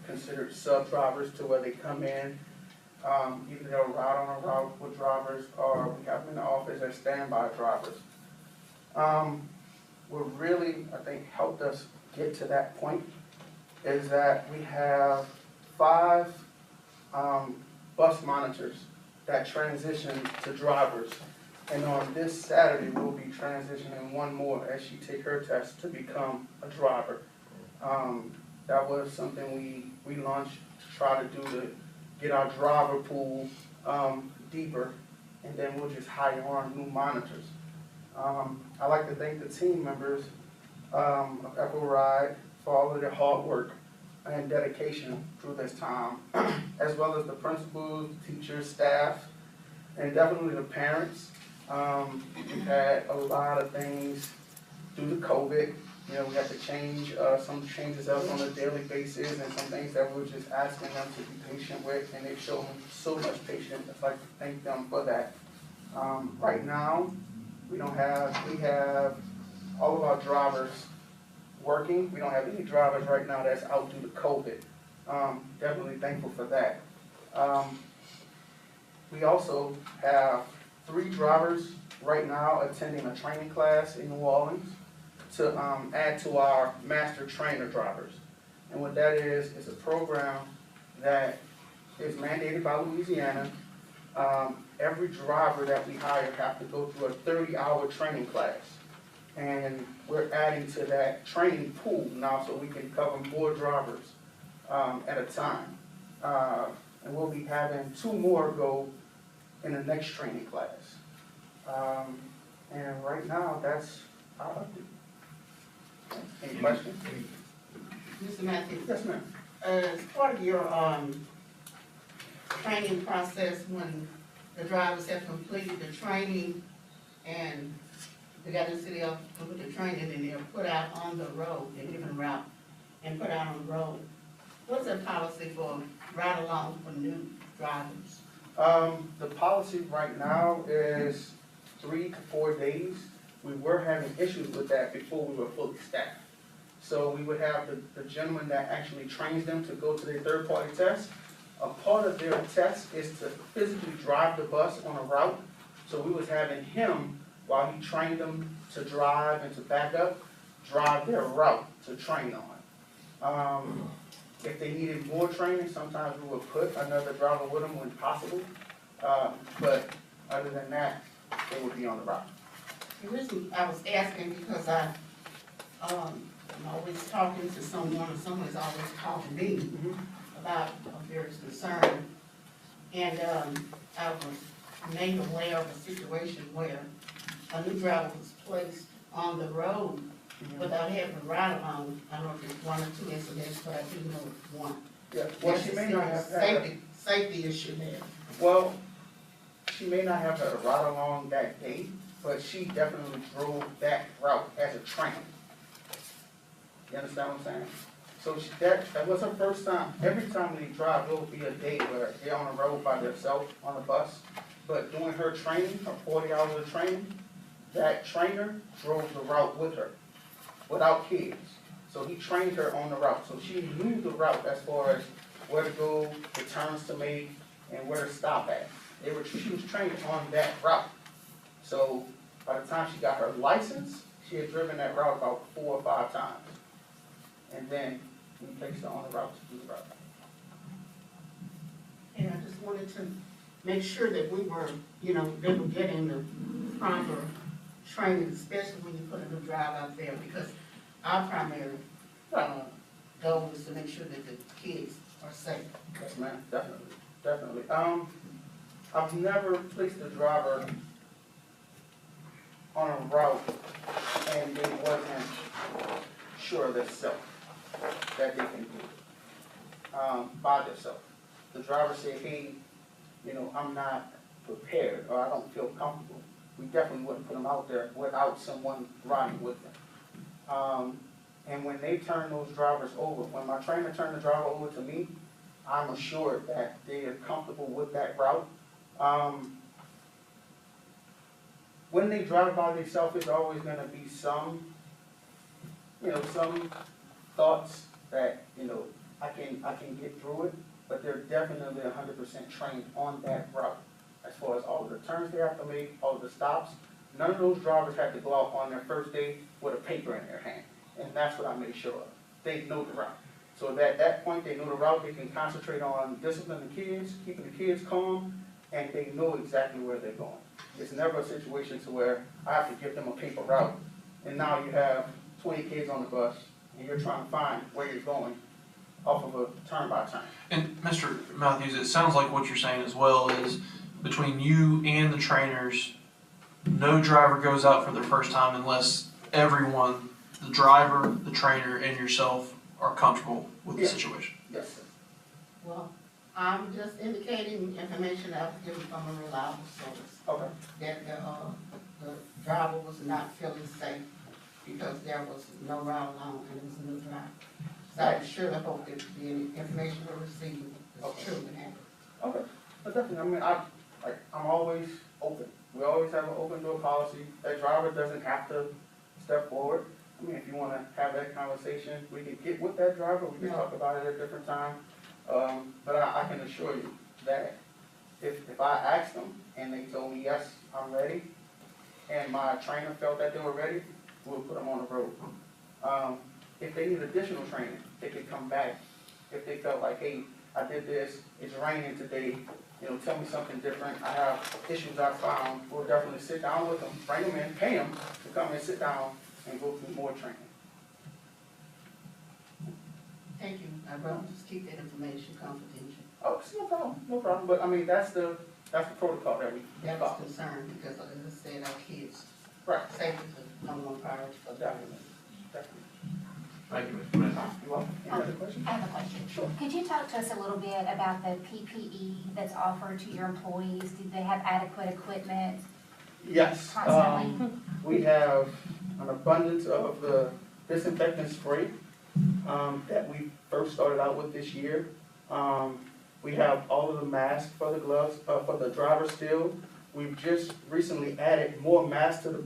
considered sub-drivers, to where they come in, either they'll ride on a route with drivers, or we have them in the office as standby drivers. What really, I think, helped us get to that point is that we have 5 bus monitors that transition to drivers. And on this Saturday, we'll be transitioning 1 more as she takes her test to become a driver. That was something we launched to try to do to get our driver pool deeper, and then we'll just hire on new monitors. I'd like to thank the team members of Echo Ride for all of their hard work and dedication through this time, as well as the principals, teachers, staff, and definitely the parents. We've had a lot of things due to COVID. We had to change some changes up on a daily basis, and some things that we were just asking them to be patient with, and they've shown so much patience. I'd like to thank them for that. Right now, we have all of our drivers working. We don't have any drivers right now that's out due to COVID. Definitely thankful for that. We also have 3 drivers right now attending a training class in New Orleans to add to our master trainer drivers. And what that is a program that is mandated by Louisiana. Every driver that we hire have to go through a 30-hour training class. And we're adding to that training pool now so we can cover more drivers at a time. And we'll be having 2 more go in the next training class. And right now, that's how I do. Any questions? Mr. Matthews? Yes, ma'am. As part of your training process, when the drivers have completed the training and they got the city of, with the training, and they're put out on the road, they're given route, and put out on the road. What's the policy for ride-along for new drivers? The policy right now is 3 to 4 days. We were having issues with that before we were fully staffed. So we would have the gentleman that actually trains them to go to their third-party test. A part of their test is to physically drive the bus on a route. So we was having him, while he trained them to drive and to back up, drive their route to train on. If they needed more training, sometimes we would put another driver with them when possible. But other than that, they would be on the route. The reason I was asking because I'm always talking to someone, or someone's always calling me about a various concern. And, I was made aware of a situation where a new driver was placed on the road without having a ride along. I don't know if it's 1 or 2 incidents, but I do know it's one. Yeah, well, There's she a may not have serious had, safety issue there. well, she may not have had a ride along that day, but she definitely drove that route as a trainer. You understand what I'm saying? So that was her first time. Every time they drive, there will be a day where they're on the road by themselves on the bus. But during her training, her 40 hours of training, that trainer drove the route with her, without kids. So he trained her on the route. So she knew the route as far as where to go, the turns to make, and where to stop at. She was trained on that route. So by the time she got her license, she had driven that route about 4 or 5 times. And then we placed her on the route to do the route. And I just wanted to make sure that we were, they were getting the proper training, especially when you put a new driver out there, because our primary, goal is to make sure that the kids are safe. Yes, ma'am, definitely, definitely. I've never placed a driver on a route and they wasn't sure of themselves, that they can do it, by themselves. The driver said, hey, I'm not prepared, or I don't feel comfortable. We definitely wouldn't put them out there without someone riding with them. And when they turn those drivers over, when my trainer turned the driver over to me, I'm assured that they are comfortable with that route. When they drive by themselves, there's always gonna be some thoughts that, I can get through it, but they're definitely 100% trained on that route. As far as all of the turns they have to make, all of the stops, none of those drivers have to go out on their first day with a paper in their hand. And that's what I made sure of. They know the route. So at that point, they know the route, they can concentrate on disciplining the kids, keeping the kids calm, and they know exactly where they're going. It's never a situation to where I have to give them a paper route, and now you have 20 kids on the bus, and you're trying to find where you're going off of a turn-by-turn. And Mr. Matthews, it sounds like what you're saying as well is between you and the trainers, no driver goes out for their first time unless everyone, the driver, the trainer, and yourself are comfortable with the Yeah. situation. Yes, sir. Well, I'm just indicating information that was given from a reliable source, Okay. that the driver was not feeling safe because there was no ride along and it was a new driver. So I surely hope that the information we're receiving is true and accurate. Okay, but definitely, I'm always open. We always have an open door policy. That driver doesn't have to step forward. If you wanna have that conversation, we can get with that driver, we can talk about it at a different time. But I can assure you that if I asked them and they told me, yes, I'm ready, and my trainer felt that they were ready, we'll put them on the road. If they need additional training, they could come back. If they felt like, hey, I did this, it's raining today, tell me something different, I have issues I found, we'll definitely sit down with them, bring them in, pay them to come and sit down and go through more training. Thank you. I'd rather just keep that information confidential. Oh, it's no problem, no problem, but that's the protocol that we That follow. was concerned because, as I said, our kids, Right, safety is number one priority for them. definitely. Thank you, Mr. Mayor. You welcome. Any other questions? I have a question. Sure. Could you talk to us a little bit about the PPE that's offered to your employees? Do they have adequate equipment? Yes, Constantly. we have an abundance of the disinfectant spray, that we first started out with this year. We have all of the masks for the gloves, for the driver still. We've just recently added more masks to the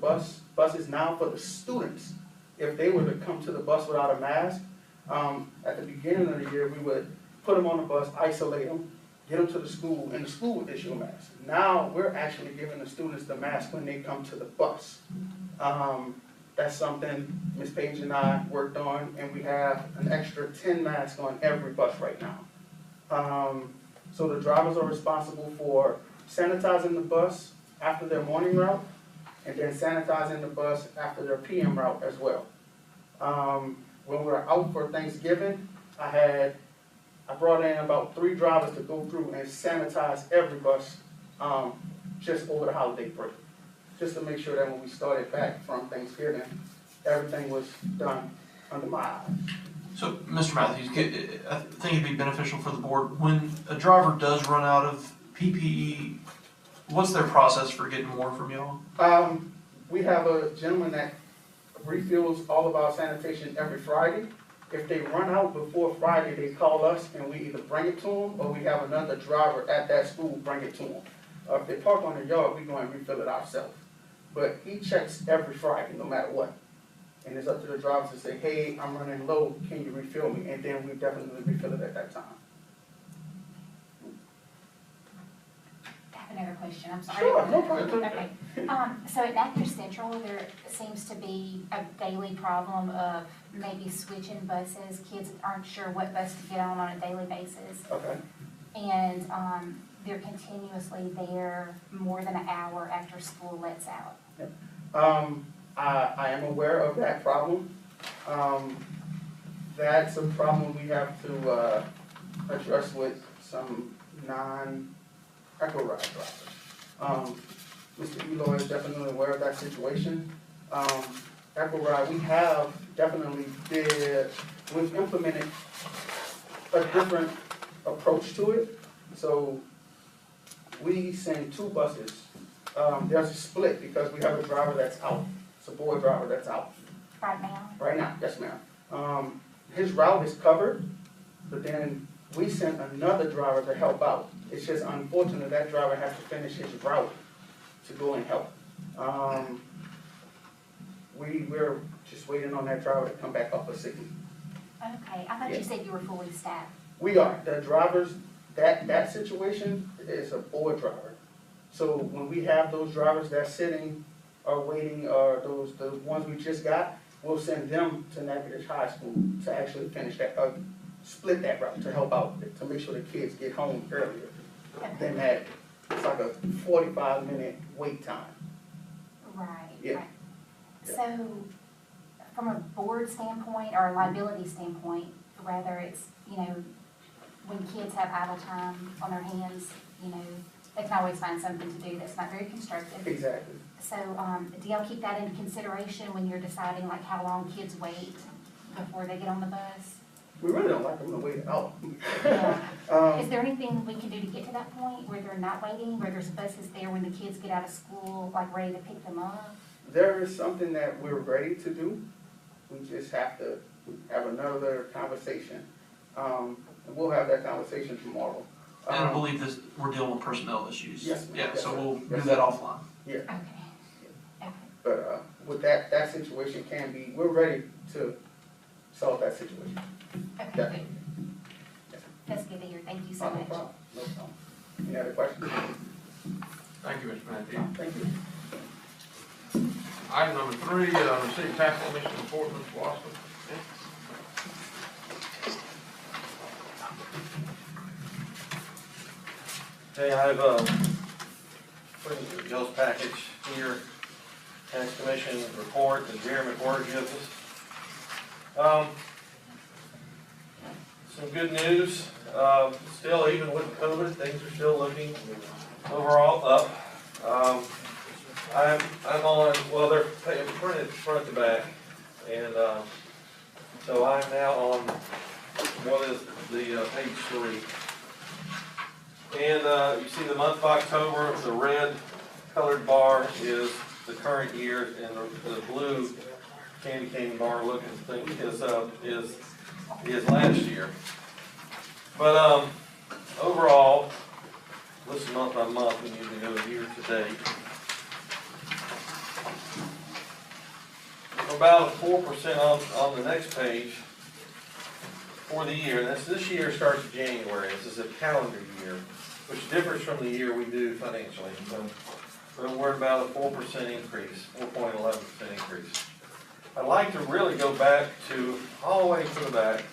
buses now for the students. If they were to come to the bus without a mask, at the beginning of the year, we would put them on the bus, isolate them, get them to the school, and the school would issue a mask. Now, we're actually giving the students the mask when they come to the bus. That's something Ms. Page and I worked on, and we have an extra 10 masks on every bus right now. So the drivers are responsible for sanitizing the bus after their morning route, and then sanitizing the bus after their PM route as well. When we were out for Thanksgiving, I brought in about 3 drivers to go through and sanitize every bus, just over the holiday break. Just to make sure that when we started back from Thanksgiving, everything was done under my eye. So, Mr. Matthews, I think it'd be beneficial for the board, when a driver does run out of PPE, what's their process for getting more from y'all? We have a gentleman that refills all of our sanitation every Friday. If they run out before Friday, they call us and we either bring it to them or we have another driver at that school bring it to them. If they park on the yard, we go and refill it ourselves. But he checks every Friday, no matter what. And it's up to the drivers to say, hey, I'm running low, can you refill me? And then we definitely refill it at that time. I have another question, I'm sorry. Sure, no problem. Okay, so at Natchez Central, there seems to be a daily problem of maybe switching buses. Kids aren't sure what bus to get on a daily basis. Okay. And, they're continuously there more than an hour after school lets out. I am aware of that problem. That's a problem we have to, address with some non-Echo Ride drivers. Mr. Eloy is definitely aware of that situation. Echo Ride, we have definitely we've implemented a different approach to it. So we send 2 buses. There's a split because we have a driver that's out. It's a boy driver that's out. Right now? Right now, yes ma'am. His route is covered, but then we sent another driver to help out. It's just unfortunate that driver has to finish his route to go and help. We're just waiting on that driver to come back up a sick leave. Okay, I thought you said you were fully staffed. We are, the drivers, that situation is a boy driver. So when we have those drivers that's sitting or waiting, or the ones we just got, we'll send them to Natchez High School to actually finish that, split that route to help out, to make sure the kids get home earlier than that. It's like a 45-minute wait time. Right, Yeah. right. So, from a board standpoint or a liability standpoint, rather it's, when kids have idle time on their hands, they can always find something to do that's not very constructive. Exactly. So, do y'all keep that into consideration when you're deciding like how long kids wait before they get on the bus? We really don't like them to wait at all. Is there anything we can do to get to that point where they're not waiting, where there's buses there when the kids get out of school, like ready to pick them up? There is something that we're ready to do. We just have to have another conversation. And we'll have that conversation tomorrow. And I believe we're dealing with personnel issues. Yes, ma'am. Yeah, Yes, so sir. we'll Yes, do that sir. offline. Yeah, Okay. Okay. but with that situation we're ready to solve that situation. Okay, Yeah. good. That's good to hear. Thank you so No much. problem, no problem. Any other questions? Thank you, Mr. Matthews. Thank you. Item number 3, receive tax commission report, Mr. Watson. Okay, I have, put in y'all's package here, tax commission report that Jeremy McWhorter gives us. Some good news, still even with COVID, things are still looking overall up. I'm on, well, they're printed front to back, and, so I'm now on, what is the, page 3. And you see the month of October, the red colored bar is the current year, and the blue candy cane bar looking thing is last year. But, overall, listen month by month, we need to go year to date. About 4% on the next page for the year. And this year starts in January. This is a calendar year, which differs from the year we do financially. So we're about a 4% increase, 4.11% increase. I'd like to really go back to, all the way to the back.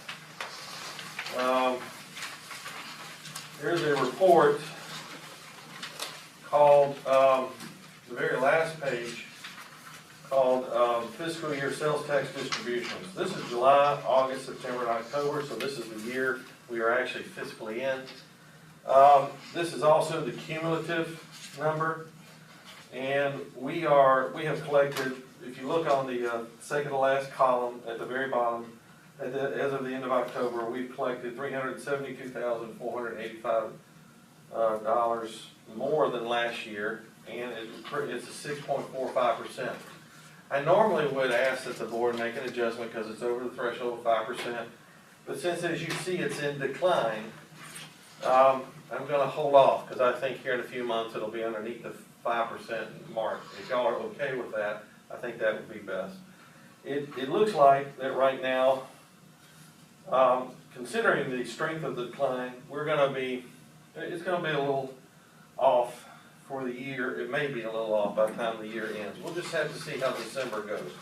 Here's a report called, the very last page, called fiscal year sales tax distributions. This is July, August, September, and October, so this is the year we are actually fiscally in. This is also the cumulative number, and we have collected, if you look on the second to last column at the very bottom, as of the end of October, we've collected $372,485 more than last year, and it's a 6.45%. I normally would ask that the board make an adjustment because it's over the threshold of 5%, but since, as you see, it's in decline, I'm going to hold off because I think here in a few months it'll be underneath the 5% mark. If y'all are okay with that, I think that would be best. It looks like that right now, considering the strength of the decline, it's going to be a little off for the year. It may be a little off by the time the year ends. We'll just have to see how December goes.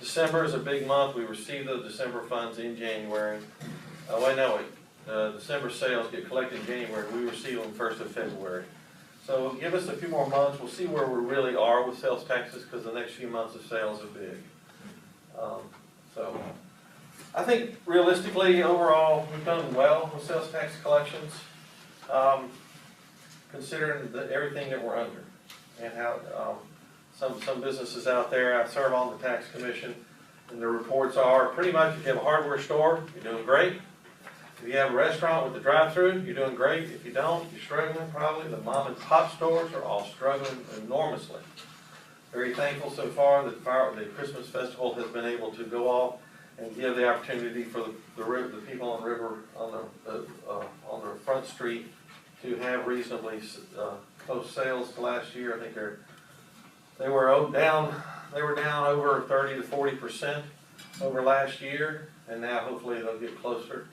December is a big month. We receive the December funds in January. December sales get collected in January. We receive them 1st of February. So give us a few more months. We'll see where we really are with sales taxes because the next few months of sales are big. So I think realistically, overall, we've done well with sales tax collections, considering everything that we're under and how some businesses out there. I serve on the tax commission, and the reports are pretty much if you have a hardware store, you're doing great. If you have a restaurant with a drive-through, you're doing great. If you don't, you're struggling probably. The mom and pop stores are all struggling enormously. Very thankful so far that the Christmas festival has been able to go off and give the opportunity for the people on the river on the front street to have reasonably close sales to last year. I think they were down over 30 to 40% over last year, and now hopefully they'll get closer.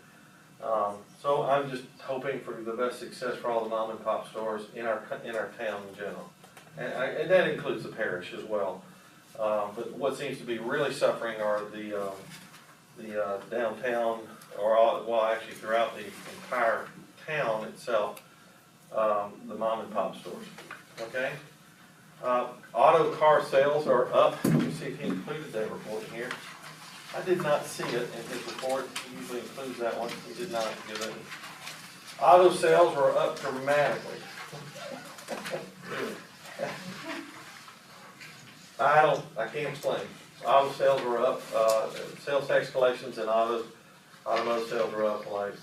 So I'm just hoping for the best success for all the mom and pop stores in our town in general, and that includes the parish as well. But what seems to be really suffering are the downtown, actually throughout the entire town itself, the mom and pop stores. Okay. Auto car sales are up. Let me see if he included that report in here. I did not see it in his report. He usually includes that one. He did not give it. Auto sales were up dramatically. I can't explain. Auto sales were up. Sales tax collections and automotive sales were up like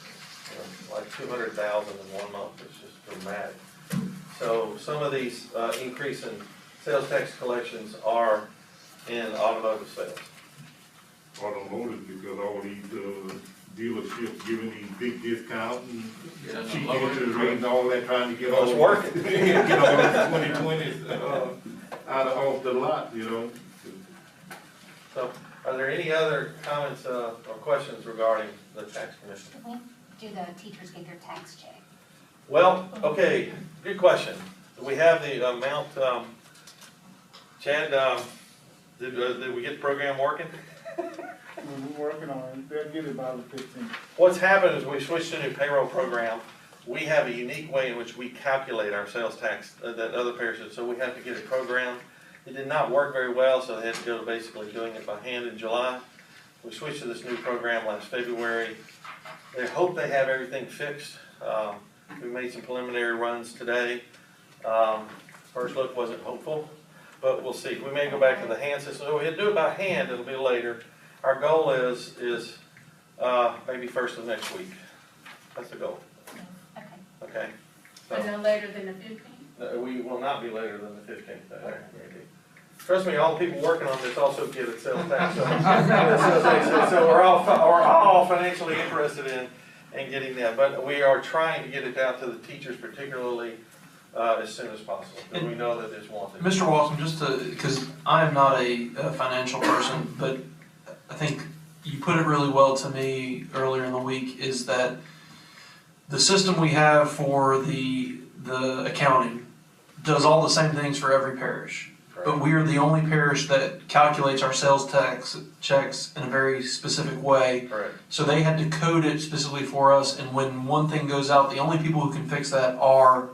200,000 in 1 month. It's just dramatic. So some of these increase in sales tax collections are in automotive sales. Automotive, because all these dealerships giving these big discounts and cheap lower interest rates and all that, trying to get Well, it's all working. get all the 2020s off the lot, So, are there any other comments or questions regarding the tax commission? When do the teachers get their tax check? Well, okay, good question. Do we have the amount, Chad, did we get the program working? We're working on it, they'll get it by the 15th. What's happened is we switched to a new payroll program. We have a unique way in which we calculate our sales tax that other parishes, so we have to get a program. It did not work very well, so they had to go to basically doing it by hand in July. We switched to this new program last February. They hope they have everything fixed. We made some preliminary runs today. First look wasn't hopeful, but we'll see. We may go back to the hand system. So we'll do it by hand, it'll be later. Our goal is maybe first of next week. That's the goal. Okay. Okay? But So, no later than the 15th? We will not be later than the 15th. Trust me, all the people working on this also get a sales tax. So we're all financially interested in getting that. But we are trying to get it down to the teachers particularly as soon as possible, because we know that it's wanted. Mr. Walton, just to, because I am not a financial person, but I think you put it really well to me earlier in the week, is that the system we have for the accounting does all the same things for every parish. But we are the only parish that calculates our sales tax checks in a very specific way. Correct. So they had to code it specifically for us, and when one thing goes out, the only people who can fix that are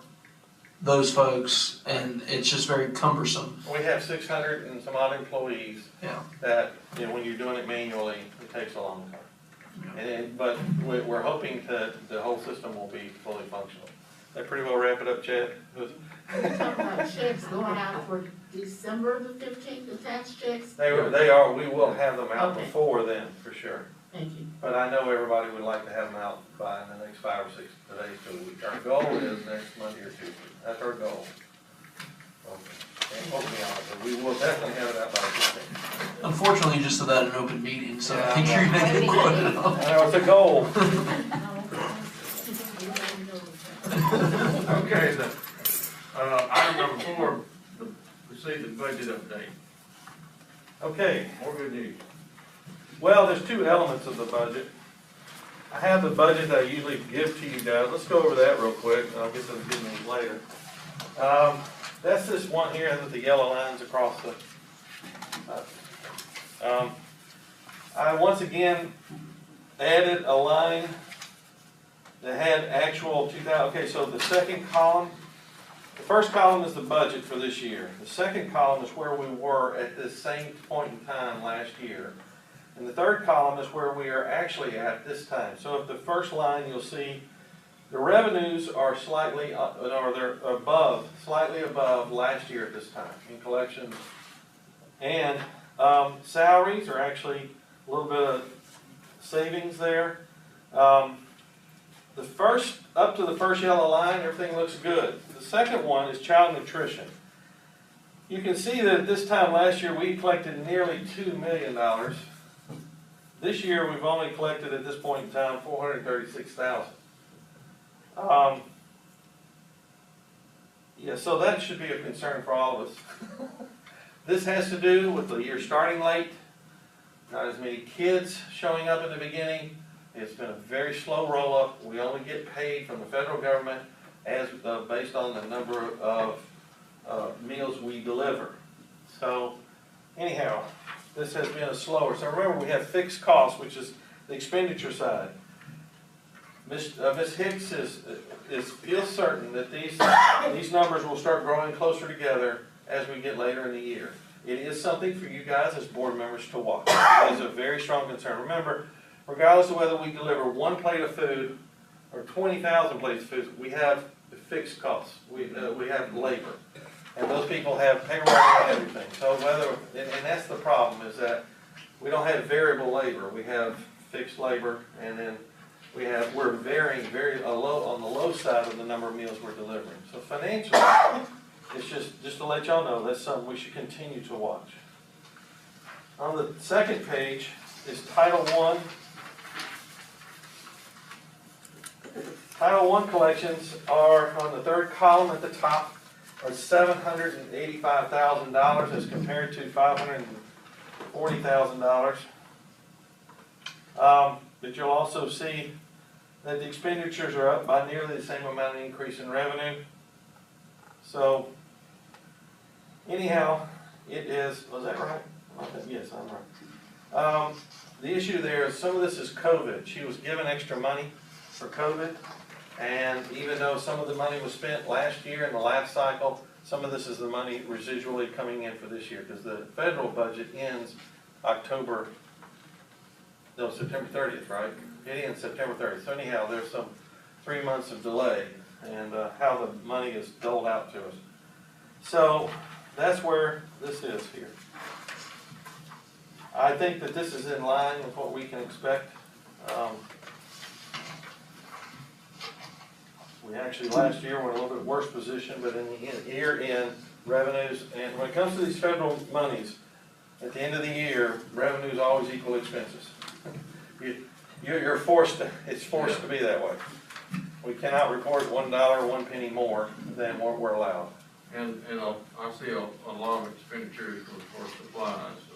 those folks, and it's just very cumbersome. We have 600 and some odd employees. Yeah. That, when you're doing it manually, it takes a long time. But we're hoping that the whole system will be fully functional. That pretty well wrap it up, Chad? You talking about checks going out for December the 15th, the tax checks? They are, we will have them out Okay. before then, for sure. Thank you. But I know everybody would like to have them out by the next 5 or 6 days to a week. Our goal is next Monday or Tuesday. That's our goal. Okay. And hold me on it, but we will definitely have it out by the 15th. Unfortunately, you just said that in an open meeting, so Yeah. I think you're gonna get quoted on. I know, it's a goal. Okay, item number 4, receive the budget update. Okay. More good news. Well, there's 2 elements of the budget. I have the budget that I usually give to you guys. Let's go over that real quick, and I'll get to the good news later. That's this one here with the yellow lines across the. I once again added a line that had actual 2000. Okay, so the second column, the first column is the budget for this year. The second column is where we were at this same point in time last year. And the third column is where we are actually at this time. So if the first line, you'll see the revenues are slightly, or they're above, slightly above last year at this time in collections. And salaries are actually a little bit of savings there. The first, up to the first yellow line, everything looks good. The second one is child nutrition. You can see that at this time last year, we collected nearly $2 million. This year, we've only collected at this point in time $436,000. Yeah, so that should be a concern for all of us. This has to do with the year starting late, not as many kids showing up in the beginning. It's been a very slow roll-up. We only get paid from the federal government as based on the number of meals we deliver. So anyhow, this has been a slower. So remember, we have fixed costs, which is the expenditure side. Ms. Hicks feels certain that these numbers will start growing closer together as we get later in the year. It is something for you guys as board members to watch. It is a very strong concern. Remember, regardless of whether we deliver 1 plate of food or 20,000 plates of food, we have fixed costs. We have labor. And those people have payroll and everything. So and that's the problem, is that we don't have variable labor. We have fixed labor, and then we're varying on the low side of the number of meals we're delivering. So financially, it's just to let y'all know, that's something we should continue to watch. On the second page is Title I. Title I collections are on the third column at the top, are $785,000 as compared to $540,000. But you'll also see that the expenditures are up by nearly the same amount of increase in revenue. So anyhow, it is, was that right? Yes, I'm right. The issue there is some of this is COVID. She was given extra money for COVID. And even though some of the money was spent last year in the last cycle, some of this is the money residually coming in for this year, because the federal budget ends September 30th, right? It ends September 30th. So anyhow, there's some 3 months of delay and how the money is doled out to us. So that's where this is here. I think that this is in line with what we can expect. We actually, last year, were in a little bit worse position, but in the year-end revenues, and when it comes to these federal monies, at the end of the year, revenues always equal expenses. You're forced to, it's forced to be that way. We cannot report $1, 1 penny more than what we're allowed. And I see a lot of expenditures for supplies, so,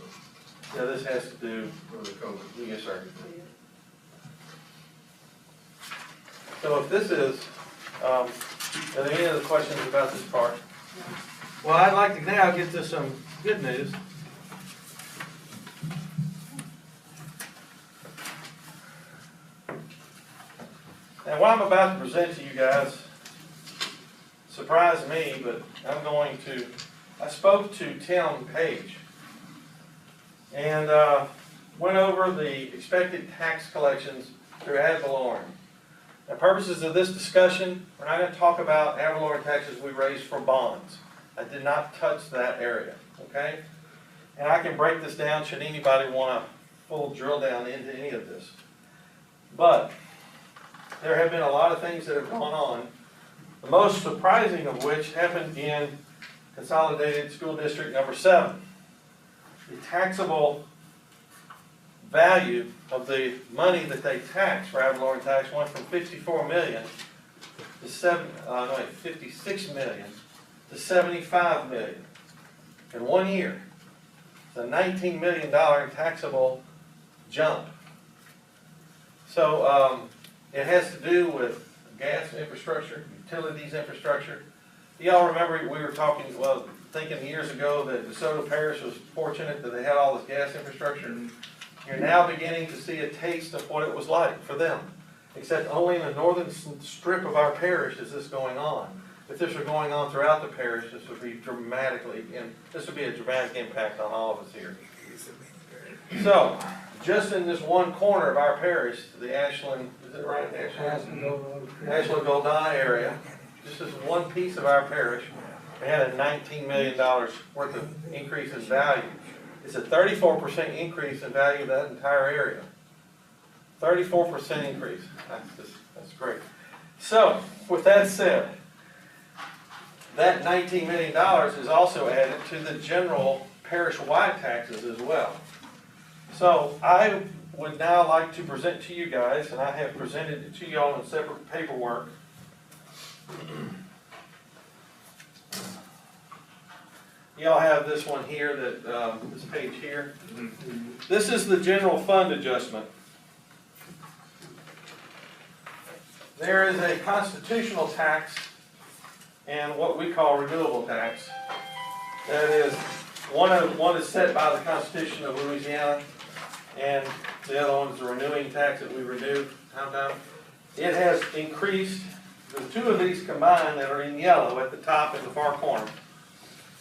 Yeah, this has to do, for the COVID. yes, sir. So if this is, are there any other questions about this part? Well, I'd like to now get to some good news. And what I'm about to present to you guys surprised me, but I spoke to Tim Page and went over the expected tax collections through ad valorem. The purposes of this discussion, we're not going to talk about ad valorem taxes we raised for bonds. I did not touch that area, okay? And I can break this down should anybody want to full drill down into any of this. But there have been a lot of things that have gone on, the most surprising of which happened in Consolidated School District number 7. The taxable value of the money that they tax for ad valorem tax went from 54 million to 56 million to 75 million in 1 year. It's a $19 million taxable jump. So it has to do with gas infrastructure, utilities infrastructure. Y'all remember we were talking, well, thinking years ago that DeSoto Parish was fortunate that they had all this gas infrastructure. And you're now beginning to see a taste of what it was like for them. Except only in the northern strip of our parish is this going on. If this were going on throughout the parish, this would be a dramatic impact on all of us here. So, just in this one corner of our parish, the Ashland, is it right? Ashland Goldana area, just this one piece of our parish, we had a $19 million worth of increase in value. It's a 34% increase in value of that entire area. 34% increase. That's great. So, with that said, that $19 million is also added to the general parish-wide taxes as well. So, I would now like to present to you guys, and I have presented it to you all in separate paperwork. Y'all have this one here, this page here. This is the general fund adjustment. There is a constitutional tax and what we call renewable tax. That is, one is set by the Constitution of Louisiana, and the other one is the renewing tax that we renew time to time. It has increased, the two of these combined that are in yellow at the top in the far corner,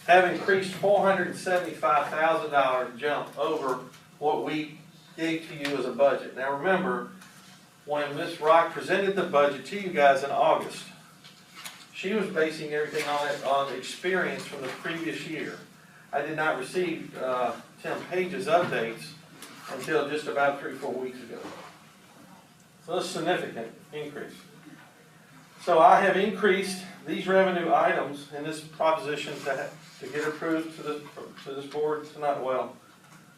have increased $475,000 jump over what we gave to you as a budget. Now remember, when Ms. Rock presented the budget to you guys in August, she was basing everything on experience from the previous year. I did not receive Tim Page's updates until just about 3 or 4 weeks ago. So it's a significant increase. So I have increased these revenue items in this proposition to get approved to this board tonight, well,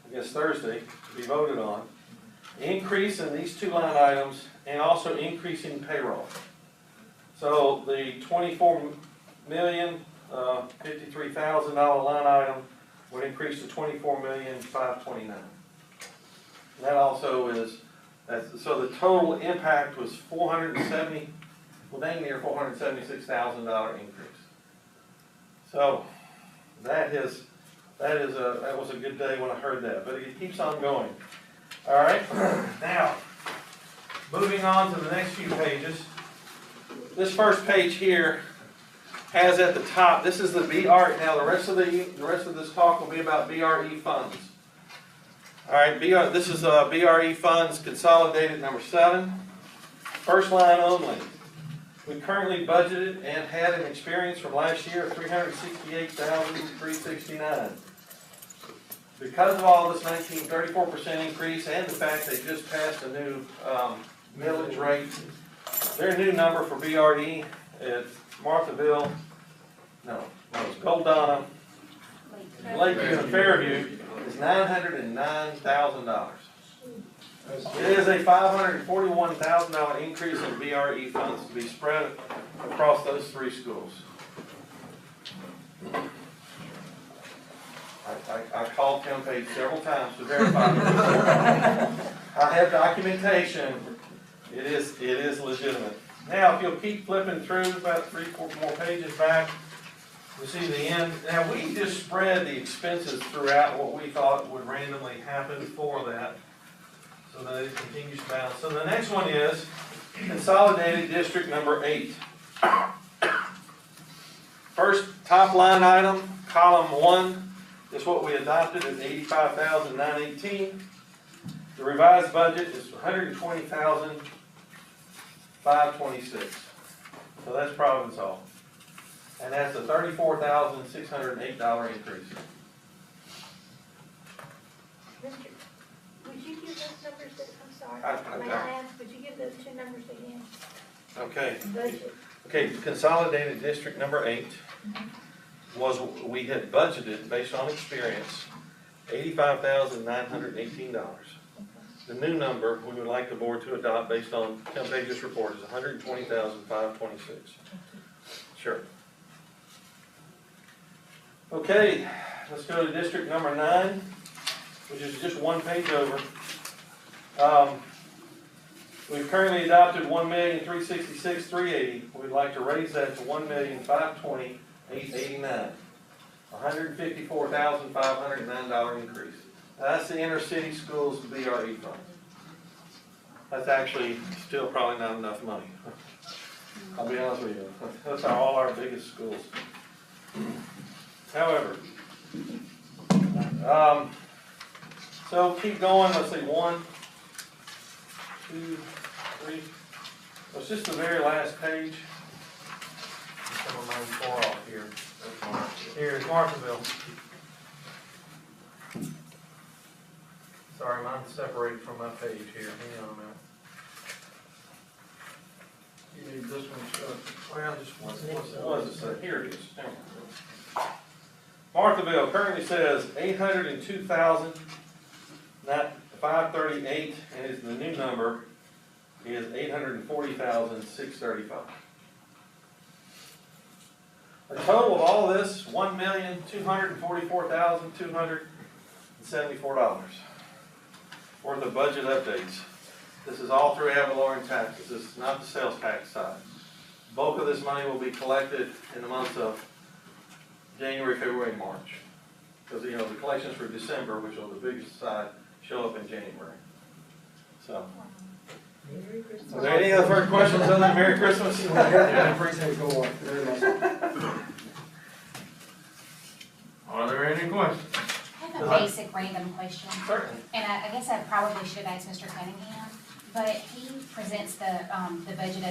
I guess Thursday, to be voted on. Increase in these two line items and also increasing payroll. So the $24,053,000 line item would increase to $24,529,000. That also is, so the total impact was dang near $476,000 increase. So that was a good day when I heard that, but it keeps on going. All right, now moving on to the next few pages. This first page here has at the top, this is the BR. Now the rest of this talk will be about BRE funds. All right, this is BRE funds consolidated number 7. First line only. We currently budgeted and had an experience from last year of $368,369. Because of all this 34% increase and the fact they just passed a new millage rate, their new number for BRE at Marthaville, it's Goldana, Lakeview and Fairview is $909,000. It is a $541,000 increase in VRE funds to be spread across those three schools. I called Tim Page several times to verify. I have documentation. It is legitimate. Now, if you'll keep flipping through about 3-4 more pages back, you see the end. Now, we just spread the expenses throughout what we thought would randomly happen for that, so that it continues to balance. So the next one is consolidated district number 8. First top line item, column 1, is what we adopted at $85,918. The revised budget is $120,526. So that's Providence Hall. And that's a $34,608 increase. Mr. Would you give those numbers, I'm sorry, I- may I ask, would you give those two numbers again? Okay. Budget. Okay, consolidated district number 8 was, we had budgeted, based on experience, $85,918. The new number we would like the board to adopt based on Tim Page's report is $120,526. Sure. Okay, let's go to district number 9, which is just one page over. We've currently adopted $1,366,380. We'd like to raise that to $1,520,889. $154,509 increase. Now, that's the inner city schools VRE fund. That's actually still probably not enough money. I'll be honest with you. That's all our biggest schools. However, so keep going. Let's see, 1, 2, 3. It's just the very last page. Some of mine tore off here. Here's Marthaville. Sorry, mine's separated from my page here. Hang on a minute. You need this one, well, just what does it say? Here it is. Marthaville currently says $802,538, and the new number is $840,635. The total of all of this, $1,244,274 worth of budget updates. This is all through ad valorem taxes. This is not the sales tax side. Bulk of this money will be collected in the months of January, February, and March. Because, the collections for December, which are the biggest side, show up in January. So. Are there any other further questions other than Merry Christmas? Yeah, appreciate go on. Very much. Are there any questions? I have a basic random question. Certainly. And I guess I probably should ask Mr. Cunningham, but he presents the budget,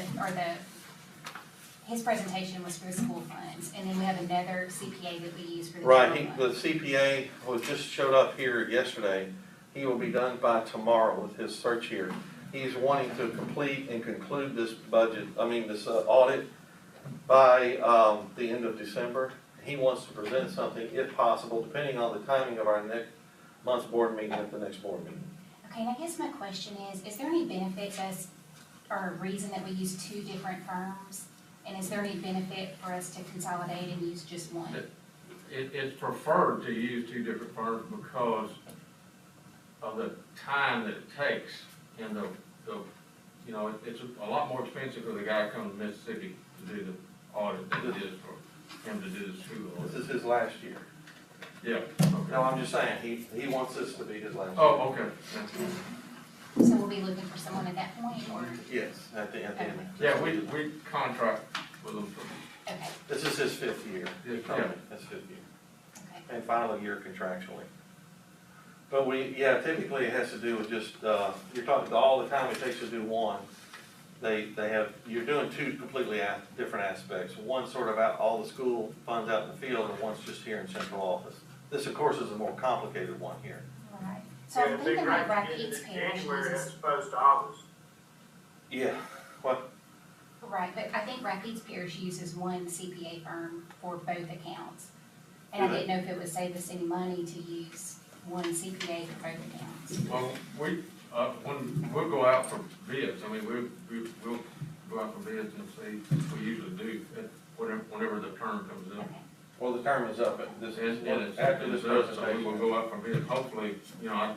his presentation was for the school funds, and then we have another CPA that we use for the Right, general the fund. CPA who just showed up here yesterday. He will be done by tomorrow with his search here. He's wanting to complete and conclude this budget, this audit by the end of December. He wants to present something, if possible, depending on the timing of our next month's board meeting at the next board meeting. Okay, and I guess my question is there any benefit to us, or a reason that we use two different firms? And is there any benefit for us to consolidate and use just one? It's preferred to use two different firms because of the time that it takes and it's a lot more expensive for the guy coming to Mississippi to do the audit than it is for him to do the school audit. This is his last year. Yeah. No, I'm just saying, he wants this to be his last year. Oh, okay. So we'll be looking for someone at that point, or? Yes, at the end. Yeah, we contract with them for, Okay, This is his 5th year. Yeah. That's 5th year. okay. And final year contractually. But typically it has to do with just, you're talking all the time it takes to do one. You're doing two completely different aspects. One sort of out all the school funds out in the field, and one's just here in central office. This, of course, is a more complicated one here. All right. So I'm thinking like Rapide's payroll January as uses, opposed to August. Yeah, what? Right, but I think Rapides Parish uses one CPA firm for both accounts. And I didn't know if it would save us any money to use one CPA for both accounts. Well, we'll go out for bids, I mean, we'll go out for bids and see, we usually do, whenever the term comes in. Okay. Well, the term is up at this, And it's, after this so we will presentation. go out for bids, hopefully, you know,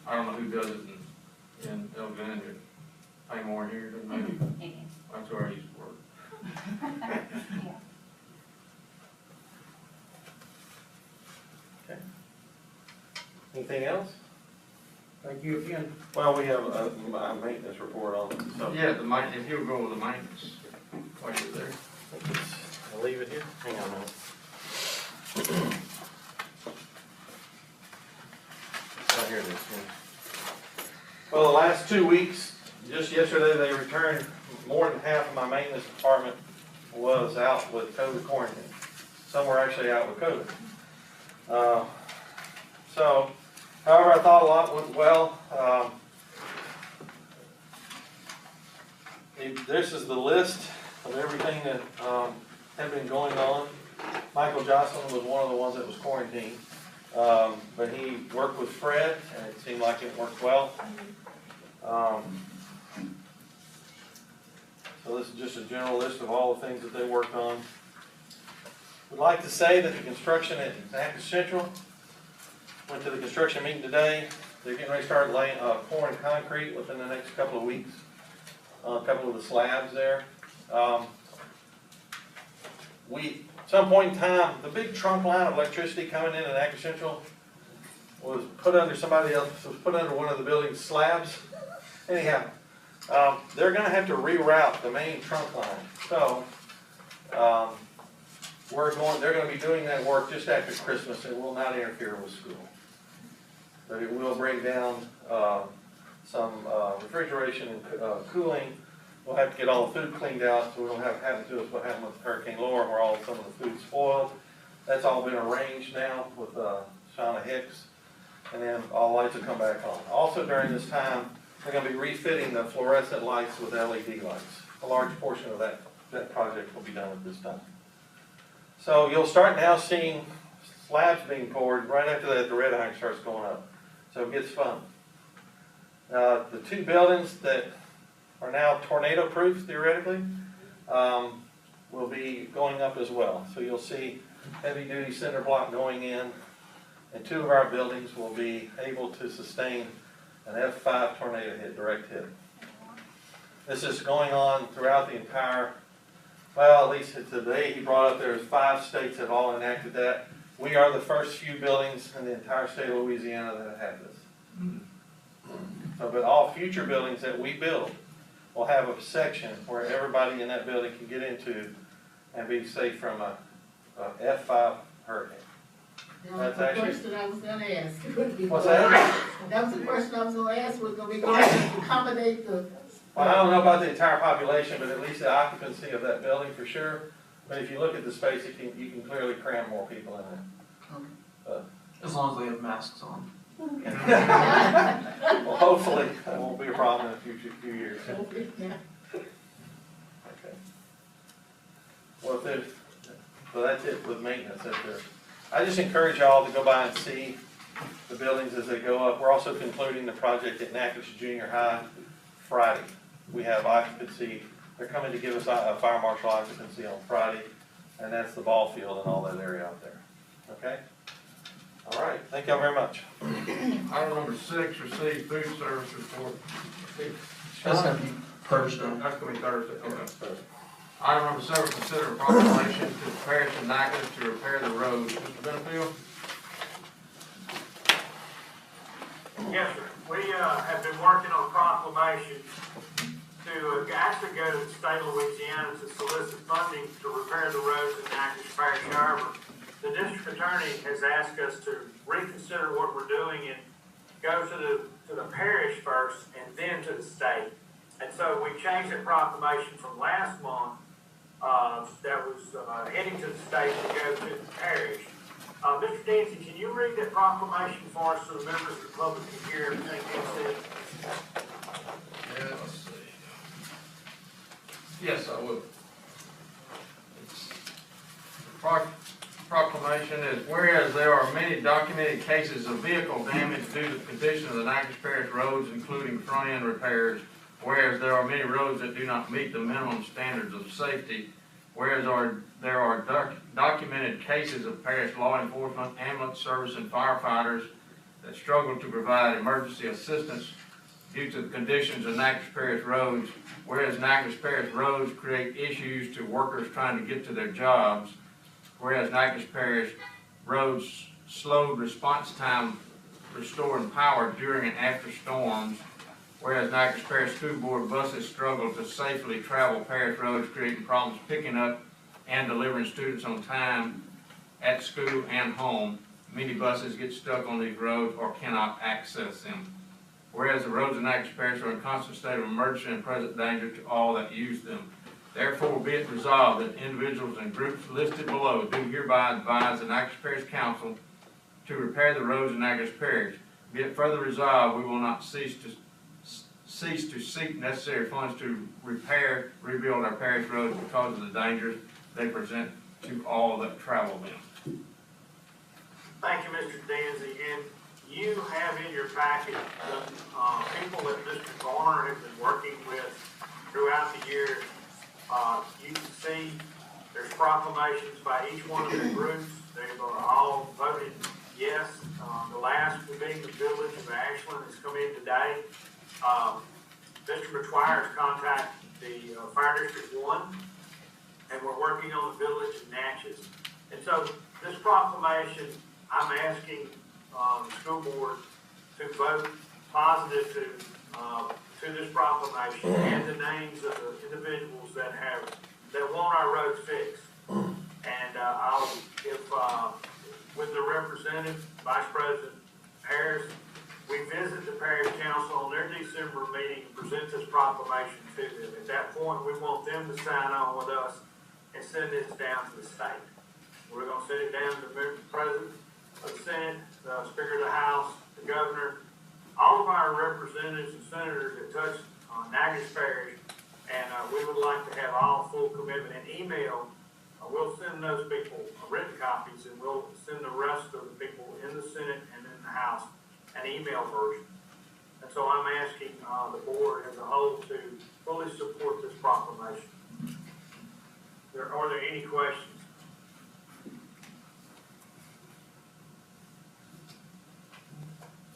I don't know who does it in Alexandria, Paymore here, maybe, It is. that's where I used to work. Yeah. Anything else? Thank you again. Well, we have a maintenance report on it, so. Yeah, the main, if you'll go with the maintenance, while you're there. I'll leave it here. Hang on a minute. Oh, here it is. Yeah. Well, the last 2 weeks, just yesterday, they returned more than half of my maintenance department was out with COVID quarantine. Some were actually out with COVID. So, however, I thought a lot went well. This is the list of everything that had been going on. Michael Jocelyn was one of the ones that was quarantined. But he worked with Fred, and it seemed like it worked well. So this is just a general list of all the things that they worked on. Would like to say that the construction at Natchez Central, went to the construction meeting today. They're getting ready to start pouring concrete within the next couple of weeks. A couple of the slabs there. Some point in time, the big trunk line of electricity coming in at Natchez Central was put under somebody else, was put under one of the building's slabs. Anyhow, they're gonna have to reroute the main trunk line. So, they're gonna be doing that work just after Christmas. It will not interfere with school. But it will bring down, some, refrigeration and cooling. We'll have to get all the food cleaned out, so we don't have happen to us what happened with Hurricane Laura, where some of the food spoiled. That's all been arranged now with, Shauna Hicks, and then all lights will come back on. Also during this time, they're gonna be refitting the fluorescent lights with LED lights. A large portion of that project will be done at this time. So you'll start now seeing slabs being poured. Right after that, the red iron starts going up. So it gets fun. The two buildings that are now tornado-proof theoretically, will be going up as well. So you'll see heavy-duty cinder block going in, and two of our buildings will be able to sustain an F5 tornado hit, direct hit. This is going on throughout the entire, well, at least today he brought up there's 5 states that have all enacted that. We are the first few buildings in the entire state of Louisiana that have this. So, but all future buildings that we build will have a section where everybody in that building can get into and be safe from a F5 hurricane. That was the question I was gonna ask. What's that? That was the question I was gonna ask, was gonna be going to accommodate the. Well, I don't know about the entire population, but at least the occupancy of that building for sure. But if you look at the space, you can clearly cram more people in there. As long as they have masks on. Well, hopefully, that won't be a problem in a few years. Okay. Well, so that's it with maintenance out there. I just encourage y'all to go by and see the buildings as they go up. We're also concluding the project at Natchez Junior High Friday. We have occupancy. They're coming to give us a fire marshal occupancy on Friday, and that's the ball field and all that area out there. Okay? All right, thank y'all very much. Item number 6, receive food service report. That's gonna be Thursday. That's gonna be Thursday, okay. Item number 7, consider a proclamation to the parish of Natchez to repair the roads. Mr. Benefield? Yes, sir. We have been working on a proclamation to actually go to the state of Louisiana to solicit funding to repair the roads in Natchez Parish. However, the district attorney has asked us to reconsider what we're doing and go to the parish first and then to the state. And so we changed the proclamation from last month that was heading to the state to go to the parish. Mr. Dancy, can you read that proclamation for us so the members of the public can hear everything he said? Yeah, let's see. Yes, I would. Proclamation is, whereas there are many documented cases of vehicle damage due to the condition of the Natchez Parish roads, including front-end repairs, whereas there are many roads that do not meet the minimum standards of safety, whereas there are documented cases of parish law enforcement, ambulance service, and firefighters that struggle to provide emergency assistance due to the conditions of Natchez Parish roads, whereas Natchez Parish roads create issues to workers trying to get to their jobs, whereas Natchez Parish roads slowed response time restoring power during and after storms, whereas Natchez Parish School Board buses struggle to safely travel parish roads, creating problems picking up and delivering students on time at school and home. Many buses get stuck on these roads or cannot access them. Whereas the roads in Natchez Parish are in constant state of emergency and present danger to all that use them. Therefore, be it resolved that individuals and groups listed below do hereby advise the Natchez Parish Council to repair the roads in Natchez Parish. Be it further resolved, we will not cease to seek necessary funds to rebuild our parish roads because of the dangers they present to all that travel them. Thank you, Mr. Danzy, and you have in your packet the people that Mr. Garner has been working with throughout the year. You can see there's proclamations by each one of the groups. They've all voted yes. The last being the Village of Ashland has come in today. Mr. McGuire has contacted the Fire District 1, and we're working on the Village of Natchez. And so this proclamation, I'm asking the school board to vote positive to this proclamation and the names of the individuals that want our roads fixed. And I'll, with the representative, Vice President Harris, we visit the parish council on their December meeting and present this proclamation to them. At that point, we want them to sign on with us and send this down to the state. We're going to send it down to the President of the Senate, the Speaker of the House, the Governor, all of our representatives and senators that touch Natchez Parish, and we would like to have all full commitment and email. We'll send those people written copies, and we'll send the rest of the people in the Senate and in the House an email version. And so I'm asking the board as a whole to fully support this proclamation. Are there any questions?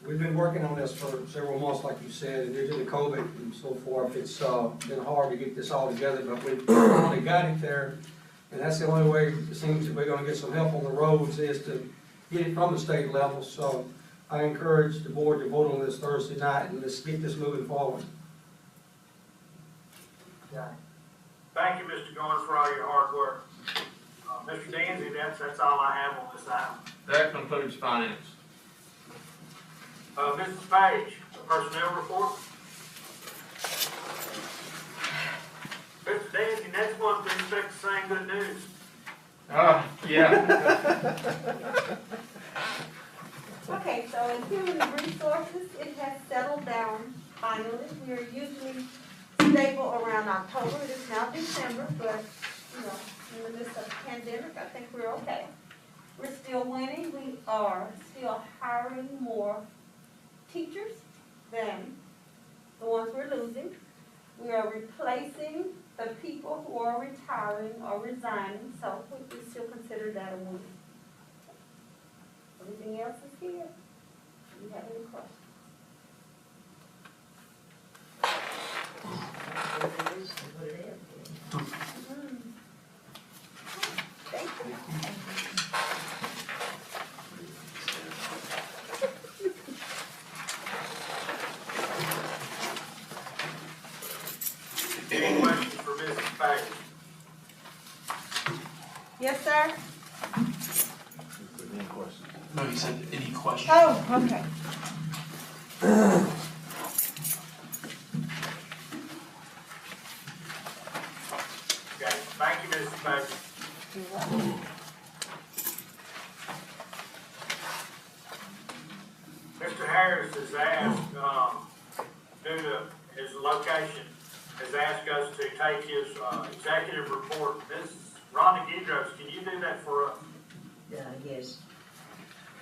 We've been working on this for several months, like you said, and due to the COVID and so forth, it's been hard to get this all together, but we finally got it there. And that's the only way it seems that we're gonna get some help on the roads is to get it from the state level. So I encourage the board to vote on this Thursday night and let's get this moving forward. Thank you, Mr. Garner, for all your hard work. Mr. Danzy, that's all I have on this item. That concludes finance. Mrs. Page, the personnel report. Mr. Danzy, next month we expect the same good news. Yeah. Okay, so in human resources, it has settled down finally. We are usually stable around October. It is now December, but, you know, in the midst of the pandemic, I think we're okay. We're still winning. We are still hiring more teachers than the ones we're losing. We are replacing the people who are retiring or resigning, so we still consider that a win. Everything else is here. Do you have any questions? Thank you. Any questions for Mrs. Page? Yes, sir? No, he said any questions. Oh, okay. Okay, thank you, Mrs. Page. Mr. Harris has asked, due to his location has asked us to take his, executive report. Ms. Rhonda Gidros, can you do that for us? Yes.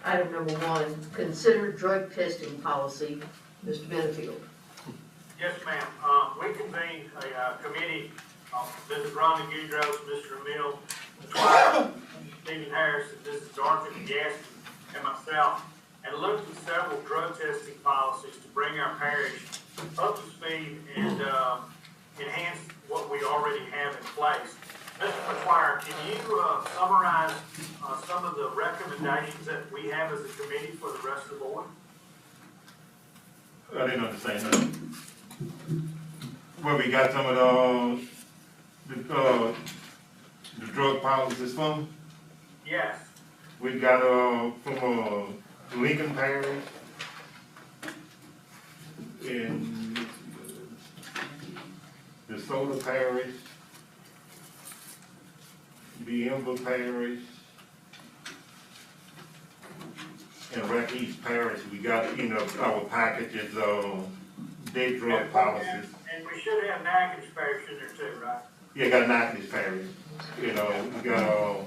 Item number 1, consider drug testing policy. Mr. Benefield. Yes, ma'am. We convened a committee, Mrs. Rhonda Gidros, Mr. Emil, Stephen Harris, and Mrs. Dorothy Gaston, and myself, and looked at several drug testing policies to bring our parish up to speed and enhance what we already have in place. Mr. McGuire, can you summarize some of the recommendations that we have as a committee for the rest of the board? I didn't understand that. Where we got some of the drug policies from? Yes. We got, from, Lincoln Parish, in DeSoto Parish, Bienville Parish, and Rapides Parish. We got, our packages, their drug policies. And we should have Natchitoches Parish in there too, right? Yeah, got Natchitoches Parish. We got,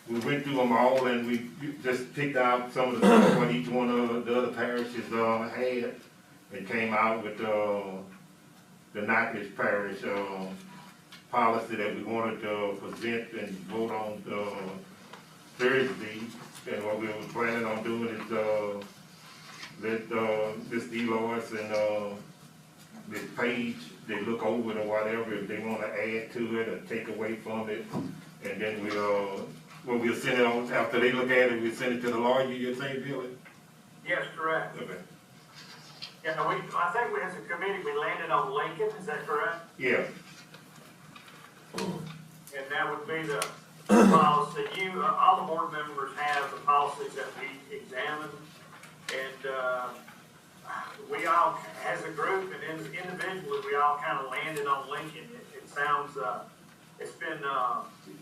we went through them all and we just picked out some of the stuff what each one of the other parishes, had, and came out with, the Natchitoches Parish, policy that we wanted to present and vote on, Thursday. And what we were planning on doing is, let, Ms. Delois and, Ms. Page, they look over it or whatever, if they wanna add to it or take away from it. And then we'll send it on, after they look at it, we'll send it to the lawyer, you're saying, Billy? Yes, correct. Okay. Yeah, I think we, as a committee, we landed on Lincoln, is that correct? Yeah, And that would be the policy, all the board members have the policies that we examined. And, we all, as a group and individually, we all kind of landed on Lincoln. It sounds, it's been,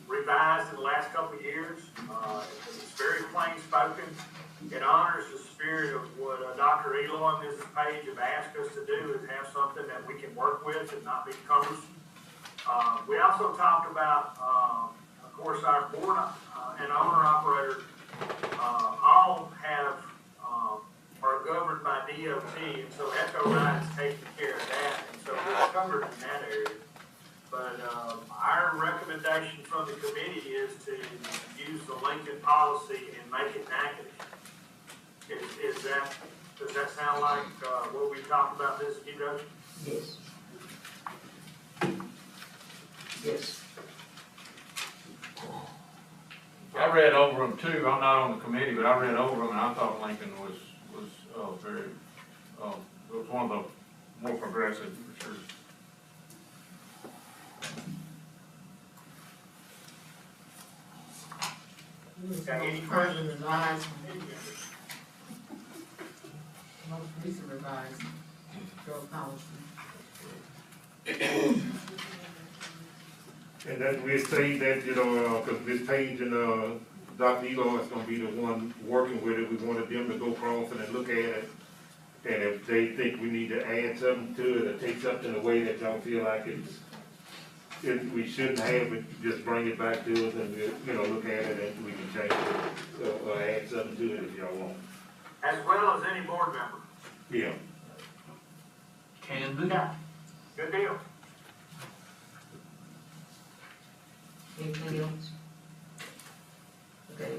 revised in the last couple of years. It's very plain spoken. It honors the spirit of what Dr. Eloy and Mrs. Page have asked us to do, is have something that we can work with and not be cumbersome. We also talked about, of course, our board and owner-operator all have, are governed by DOT, and so Echo Rides taking care of that, and so we're covered in that area. But our recommendation from the committee is to use the Lincoln policy and make it Natchitoches. Does that sound like what we talked about, Ms. Gidros? Yes. Yes. I read over them too, I'm not on the committee, but I read over them and I thought Lincoln was very, it was one of the more progressive, for sure. Any Further revised. Most recent revised drug policy. and then we say that, cause Ms. Page and, Dr. Eloy is gonna be the one working with it, we wanted them to go across and look at it. And if they think we need to add something to it or take something away that y'all feel like we shouldn't have it, just bring it back to us and we'll, look at it and we can change it or add something to it if y'all want. As well as any board member. Yeah. Can do. Good deal. Anything else? Okay,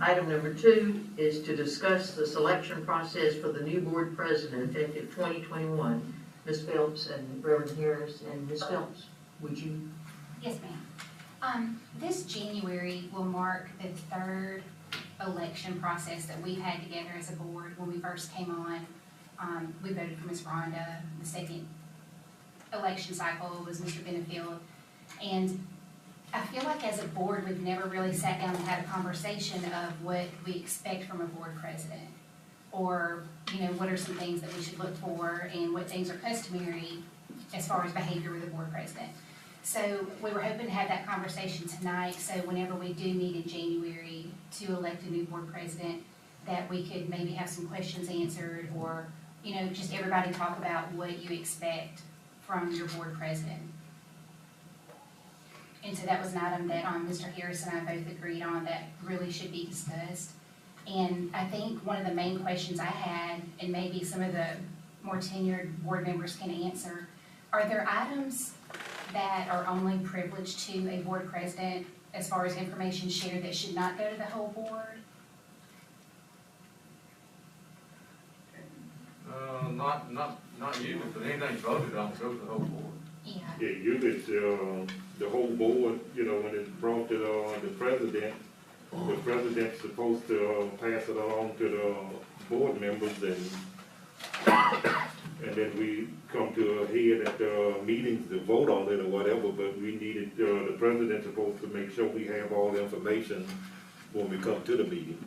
item number 2 is to discuss the selection process for the new board president effective 2021. Ms. Phelps and Reverend Harris and Ms. Phelps, would you? Yes, ma'am. This January will mark the 3rd election process that we've had together as a board. When we first came on, we voted for Ms. Rhonda. The second election cycle was Mr. Benefield. And I feel like as a board, we've never really sat down and had a conversation of what we expect from a board president. Or, what are some things that we should look for and what things are customary as far as behavior with a board president. So we were hoping to have that conversation tonight, so whenever we do meet in January to elect a new board president, that we could maybe have some questions answered or, just everybody talk about what you expect from your board president. And so that was an item that Mr. Harris and I both agreed on that really should be discussed. And I think one of the main questions I had, and maybe some of the more tenured board members can answer, are there items that are only privileged to a board president as far as information shared that should not go to the whole board? Not usually, but anything voted on goes to the whole board. Yeah. Yeah, usually, the whole board, you know, when it's brought to the president's supposed to pass it along to the board members, and then we come to a head at the meetings to vote on it or whatever, but we needed, the president's supposed to make sure we have all the information when we come to the meeting.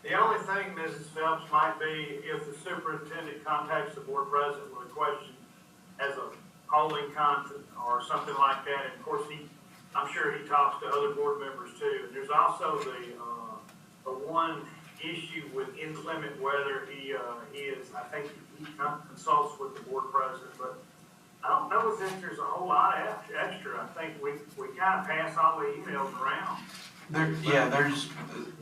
The only thing, Mrs. Phelps, might be if the superintendent contacts the board president with a question as a polling content or something like that. And of course, I'm sure he talks to other board members too. And there's also the one issue with inclement weather. He I think he consults with the board president, but I don't know if there's a whole lot of extra. I think we kind of pass all the emails around.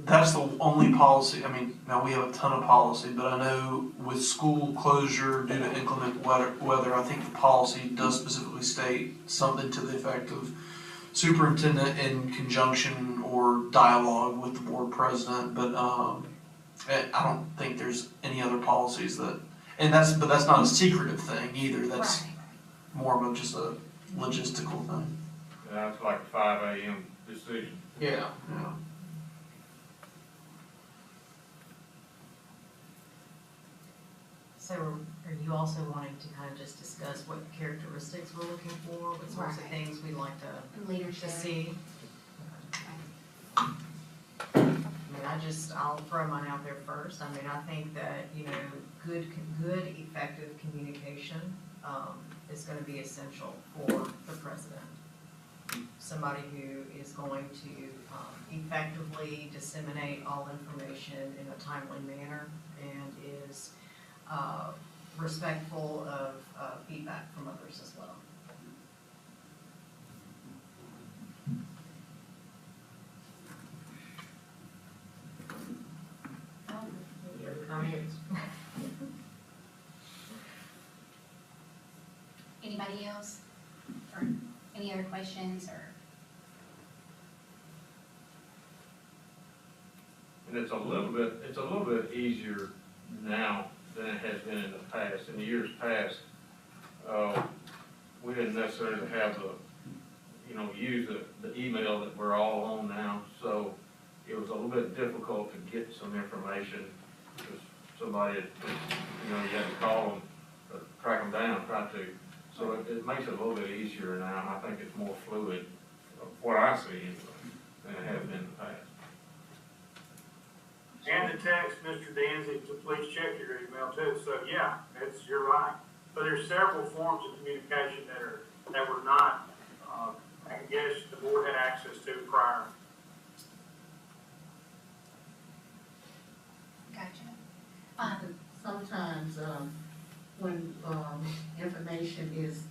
That's the only policy. I mean, now we have a ton of policy, but I know with school closure due to inclement weather, I think the policy does specifically state something to the effect of superintendent in conjunction or dialogue with the board president, but I don't think there's any other policies but that's not a secretive thing either. That's more of just a logistical thing. That's like 5 a.m. decision. Yeah. So are you also wanting to kind of just discuss what characteristics we're looking for, what sorts of things we'd like to Leadership. see? I mean, I'll throw mine out there first. I mean, I think that, good, effective communication, is gonna be essential for the president. Somebody who is going to, effectively disseminate all information in a timely manner and is, respectful of, feedback from others as well. Any other comments? Anybody else? Or any other questions or? And it's a little bit easier now than it has been in the past. In the years past, we didn't necessarily have use the email that we're all on now. So it was a little bit difficult to get some information because somebody, you had to call them, track them down, try to. So it makes it a little bit easier now. I think it's more fluid, what I see anyway, than it has been in the past. And the text, Mr. Danzig, to please check your email too. So yeah, you're right. But there's several forms of communication that were not, I guess the board had access to prior. Gotcha. Sometimes, when, information is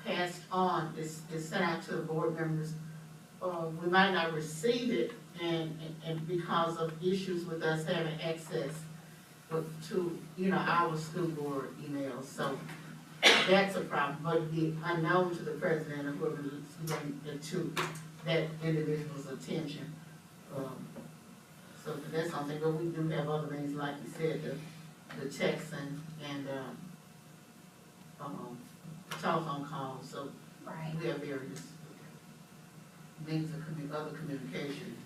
passed on, is sent out to the board members, we might not receive it and because of issues with us having access to, our school board emails. So that's a problem, but it'd be unknown to the president or whoever is bringing it to that individual's attention. So that's something, but we do have other things, like you said, the text and telephone calls, so Right. we have various means of other communication.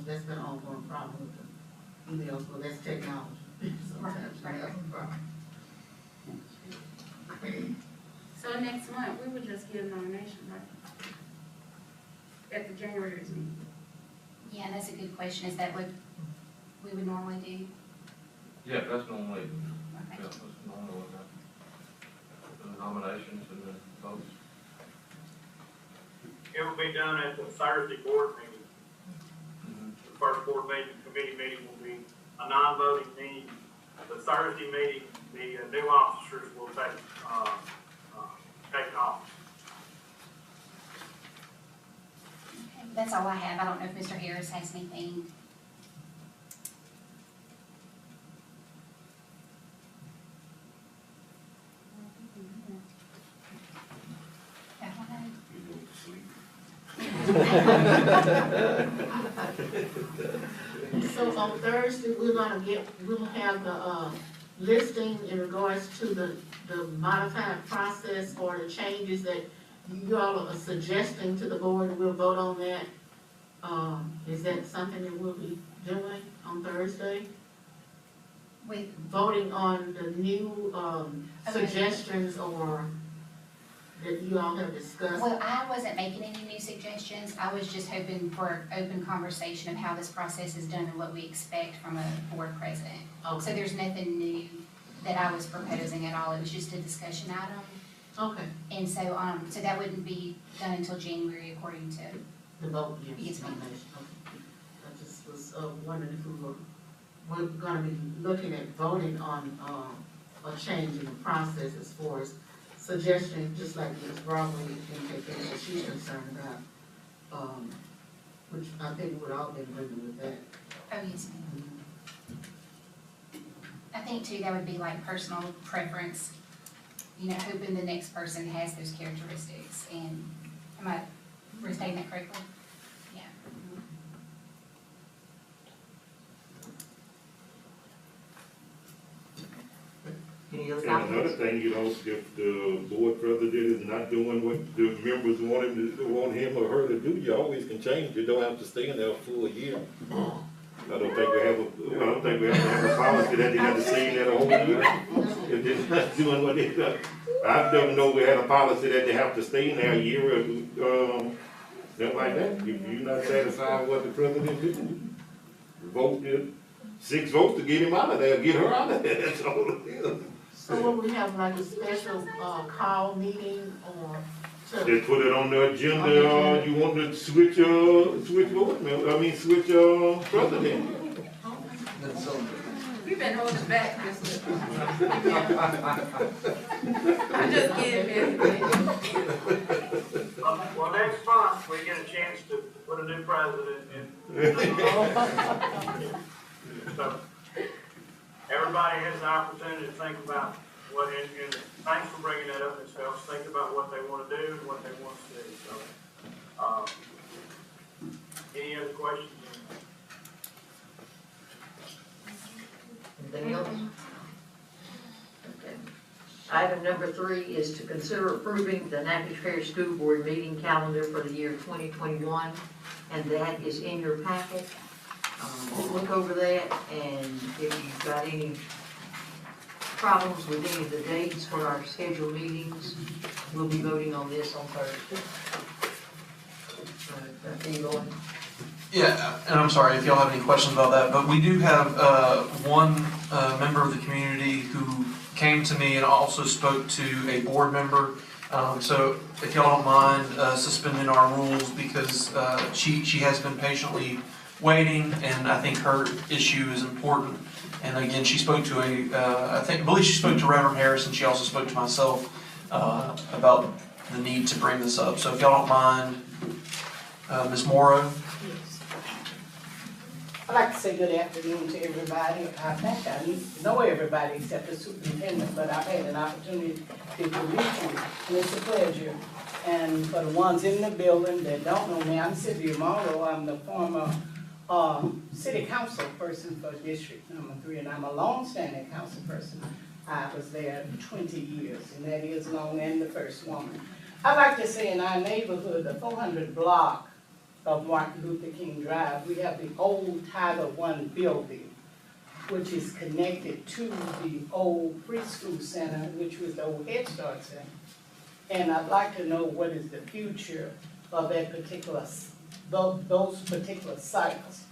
That's been an ongoing problem with the emails, but that's technology. Sometimes we have a problem. So next month, we would just give nomination, right? At the January's meeting. Yeah, that's a good question. Is that what we would normally do? Yeah, that's normally, Okay. that's normally what happens. The nominations and the votes. It will be done at the Thursday board meeting. The first board meeting, committee meeting will be a non-voting meeting the Thursday meeting, the new officers will take office. That's all I have. I don't know if Mr. Harris has anything. So on Thursday, we'll have the, listing in regards to the modified process or the changes that you all are suggesting to the board, and we'll vote on that. Is that something that we'll be doing on Thursday? With, Voting on the new, suggestions or that you all have discussed? well, I wasn't making any new suggestions. I was just hoping for open conversation of how this process is done and what we expect from a board president. So Okay, there's nothing new that I was proposing at all. It was just a discussion item. okay, And so, so that wouldn't be done until January according to, the vote, yes. Yes, ma'am. Okay. I just was, wondering if we're gonna be looking at voting on, a change in the process as far as suggestions, just like Ms. Broadway indicated that she's concerned about, which I think we'd all be agreeing with that. oh, yes, ma'am. I think too, that would be like personal preference, you know, hoping the next person has those characteristics. And am I restating that correctly? Yeah. And another thing, you know, if the board president is not doing what the members want him or her to do, you always can change. You don't have to stay in there for a year. I don't think we have to have a policy that they have to stay in there the whole year. If they're not doing what they do. I don't know we had a policy that they have to stay in there a year or, something like that. If you're not satisfied with what the president did, vote, 6 votes to get him out of there, get her out of there, that's all it is. So will we have like a special, call meeting or to? Just put it on the agenda, you want to switch board member, switch, president. We've been holding back this. I'm just kidding, Well, next month, we get a chance to put a new president in. So, everybody has the opportunity to think about what, and thanks for bringing that up, Ms. Phelps, think about what they want to do and what they want to see, so. Any other questions? Anything else? Okay. Item number 3 is to consider approving the Natchitoches Parish School Board meeting calendar for the year 2021, and that is in your packet. Look over that, and if you've got any problems with any of the dates for our scheduled meetings, we'll be voting on this on Thursday. Are you going? Yeah, and I'm sorry if y'all have any questions about that, but we do have one member of the community who came to me and also spoke to a board member. So if y'all don't mind suspending our rules, because she has been patiently waiting, and I think her issue is important. And again, she spoke to I believe she spoke to Reverend Harris, and she also spoke to myself about the need to bring this up. So if y'all don't mind, Ms. Morrow. I'd like to say good afternoon to everybody. I think I know everybody except the superintendent, but I've had an opportunity to meet you, and it's a pleasure. And for the ones in the building that don't know me, I'm Cynthia Morrow. I'm the former city council person for District Number 3, and I'm a long-standing council person. I was there 20 years, and that is long, and the first woman. I'd like to say in our neighborhood, the 400 block of Martin Luther King Drive, we have the old Title I building, which is connected to the old preschool center, which was the old Head Start Center. And I'd like to know what is the future of that particular, those particular sites.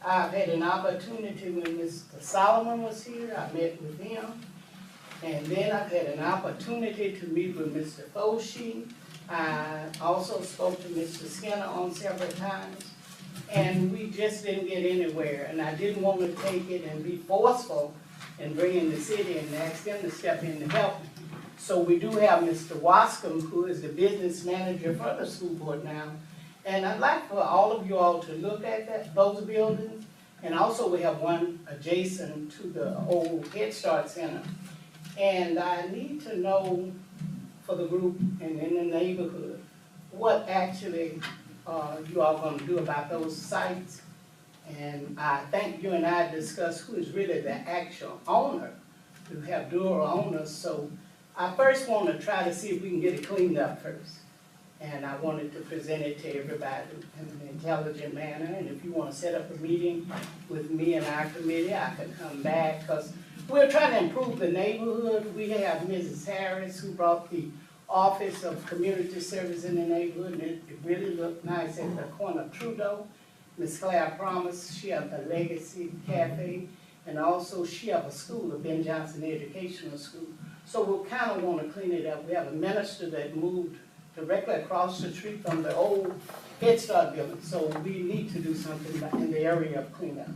I've had an opportunity when Mr. Solomon was here, I met with him. And then I've had an opportunity to meet with Mr. Foshee. I also spoke to Mr. Skinner on several times, and we just didn't get anywhere. And I didn't want to take it and be forceful and bring in the city and ask them to step in to help. So we do have Mr. Wascom, who is the business manager for the school board now. And I'd like for all of you all to look at those buildings. And also we have one adjacent to the old Head Start Center. And I need to know for the group and in the neighborhood, what actually you all gonna do about those sites. And I think you and I discussed who is really the actual owner. We have dual owners, so I first want to try to see if we can get it cleaned up first. And I wanted to present it to everybody in an intelligent manner. And if you want to set up a meeting with me and our committee, I can come back, because we're trying to improve the neighborhood. We have Mrs. Harris, who brought the Office of Community Service in the neighborhood, and it really looked nice at the corner of Trudeau. Ms. Claire Promise, she has a Legacy Cafe, and also she has a school, the Ben Johnson Educational School. So we kind of want to clean it up. We have a minister that moved directly across the street from the old Head Start building, so we need to do something in the area of cleanup.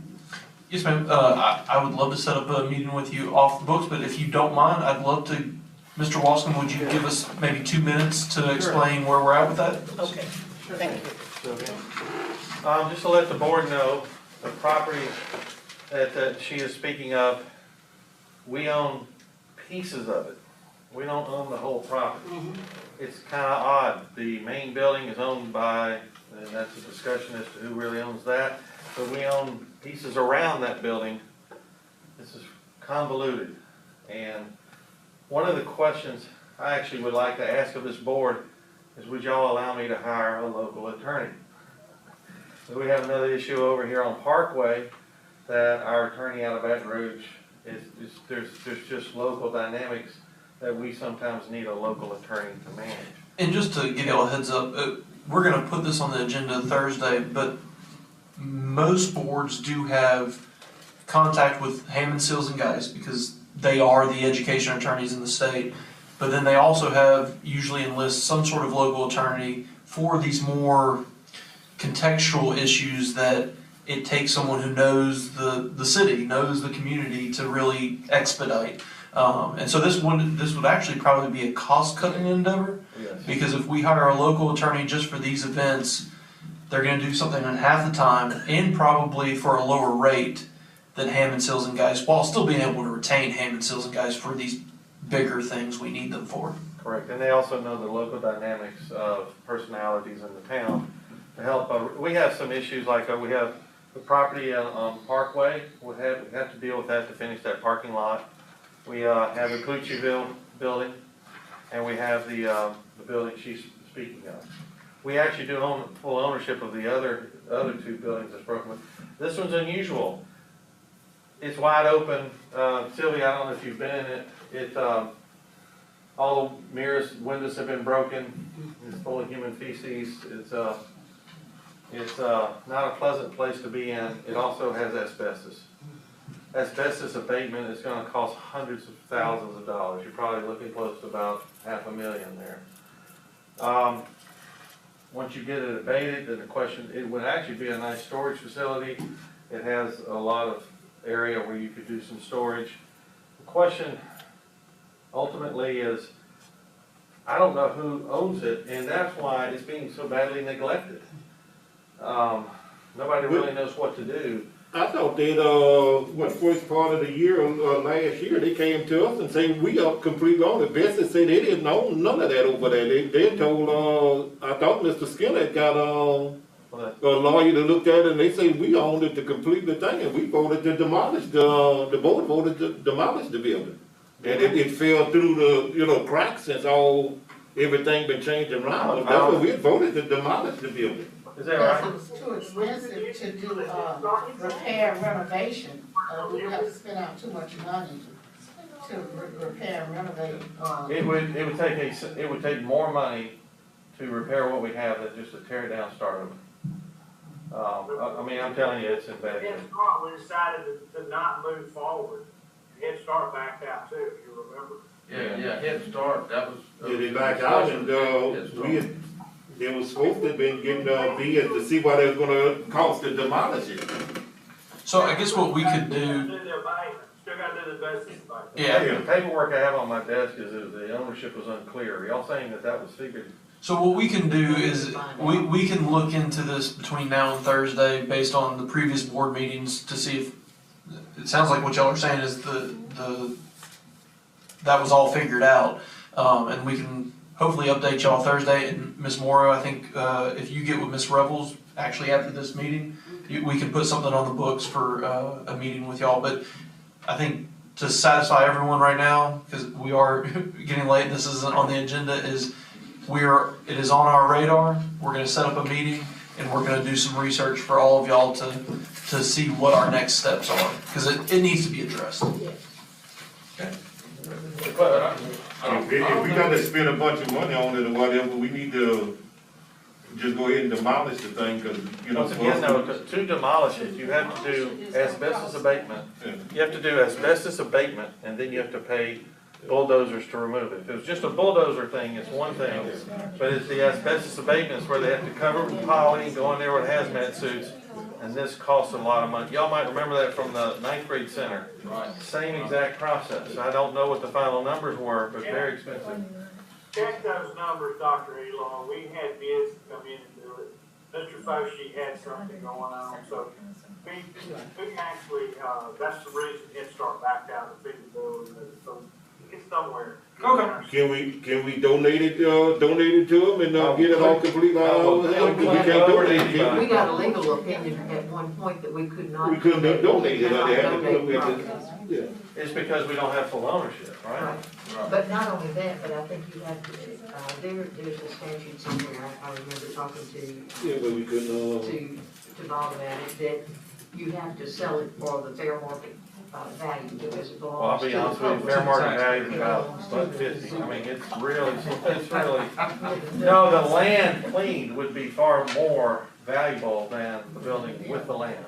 Yes, ma'am. I would love to set up a meeting with you off the books, but if you don't mind, I'd love to, Mr. Wascom, would you give us maybe 2 minutes to explain where we're at with that? Okay, thank you. Just to let the board know, the property that she is speaking of, we own pieces of it. We don't own the whole property. It's kind of odd. The main building is owned by, and that's a discussion as to who really owns that, but we own pieces around that building. This is convoluted. And one of the questions I actually would like to ask of this board is, would y'all allow me to hire a local attorney? We have another issue over here on Parkway that our attorney out of Baton Rouge there's just local dynamics that we sometimes need a local attorney to manage. And just to give y'all a heads up, we're gonna put this on the agenda Thursday, but most boards do have contact with Hammond, Seals and Guys because they are the education attorneys in the state. But then they also have usually enlist some sort of local attorney for these more contextual issues that it takes someone who knows the city, knows the community to really expedite. And so this would actually probably be a cost-cutting endeavor. Yes. Because if we hire a local attorney just for these events, they're gonna do something in half the time and probably for a lower rate than Hammond, Seals and Guys, while still being able to retain Hammond, Seals and Guys for these bigger things we need them for. Correct, and they also know the local dynamics of personalities in the town to help. We have some issues like we have the property on Parkway. We have to deal with that to finish that parking lot. We have the Coochie building, and we have the building she's speaking of. We actually do own full ownership of the other 2 buildings that's broken. This one's unusual. It's wide open. Sylvia, I don't know if you've been in it. All the mirrors, windows have been broken. It's full of human feces. It's not a pleasant place to be in. It also has asbestos. Asbestos abatement is going to cost hundreds of thousands of dollars. You're probably looking close to about $500,000 there. Once you get it abated, then the question, it would actually be a nice storage facility. It has a lot of area where you could do some storage. The question ultimately is, I don't know who owns it, and that's why it's being so badly neglected. Nobody really knows what to do. I thought that, first part of the year, last year, they came to us and said, we are completely on it. Bessie said they didn't own none of that over there. They told, I thought Mr. Skinner had got, a lawyer to look at it, and they say we owned it to complete the thing, and we voted to demolish, the board voted to demolish the building. And it fell through the, cracks since everything been changed around. That's why we voted to demolish the building. Is that right? It was too expensive to do, repair and renovation. We would have to spend out too much money to repair and renovate. It would take more money to repair what we have than just to tear it down and start over. I mean, I'm telling you, it's in bad shape. Head Start, we decided to not move forward. Head Start backed out too, if you remember. Yeah, Head Start, that was. Yeah, they backed out, and they was supposed to have been getting bids to see what it was gonna cost to demolish it. So I guess what we could do, The abatement, still gotta do the best it's like. Yeah. The paperwork I have on my desk is that the ownership was unclear. Are y'all saying that that was figured? So what we can do is, we can look into this between now and Thursday based on the previous board meetings to see if, it sounds like what y'all are saying is that was all figured out. And we can hopefully update y'all Thursday. And Ms. Morrow, I think, if you get with Ms. Revels actually after this meeting, we can put something on the books for, a meeting with y'all. But I think to satisfy everyone right now, because we are getting late and this isn't on the agenda, it is on our radar. We're gonna set up a meeting and we're gonna do some research for all of y'all to see what our next steps are, because it needs to be addressed. But If we gotta spend a bunch of money on it or whatever, we need to just go ahead and demolish the thing, cause, you know. once again, though, to demolish it, you have to do asbestos abatement. You have to do asbestos abatement, and then you have to pay bulldozers to remove it. If it was just a bulldozer thing, it's one thing, but it's the asbestos abatement, where they have to cover it with poly, go in there with hazmat suits, and this costs a lot of money. Y'all might remember that from the 9th grade center. Same exact process. I don't know what the final numbers were, but very expensive. Check those numbers, Dr. Elon, we had bids come in and do it. Mr. Foshee had something going on, so we actually, that's the reason Head Start backed out of the feasibility, so it's somewhere. Okay. Can we donate it to them and get it all completely out of them? We can't donate it, can We got a legal opinion at one point that we could not. we? We couldn't donate it, they had to Donate we had to- properties. yeah. It's because we don't have full ownership, right? But not only that, but I think you have to, there's a statute somewhere, I remember talking to Yeah, but we couldn't, Bob about it, that you have to sell it for the fair market, value, because it Well, I'll belongs to be the honest with you, public. fair market value is about $150. I mean, it's really, no, the land cleaned would be far more valuable than the building with the land.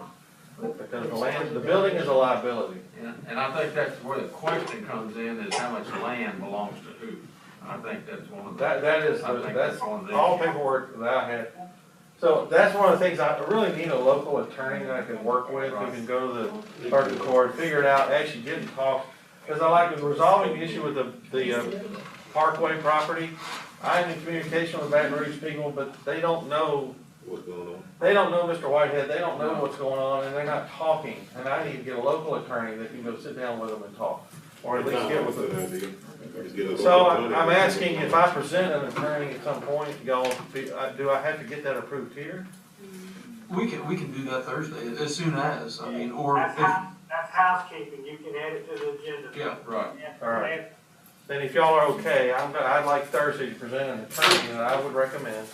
Because the building is a liability. And I think that's where the question comes in, is how much land belongs to who? I think that's one of the. That's one of the all issues. paperwork that I had. So that's one of the things, I really need a local attorney that I can work with, who can go to the circuit court, figure it out, actually get and talk. Because I like resolving the issue with the Parkway property. I'm in communication with Baton Rouge people, but they don't know what's going on? They don't know Mr. Whitehead, they don't know what's going on, and they're not talking. And I need to get a local attorney that can go sit down with them and talk, or at least get with them. So I'm asking if I present an attorney at some point, y'all, do I have to get that approved here? We can do that Thursday, as soon as, I mean, or That's housekeeping, you can add it to the agenda. Yeah, right. All right. Then if y'all are okay, I'd like Thursday to present an attorney that I would recommend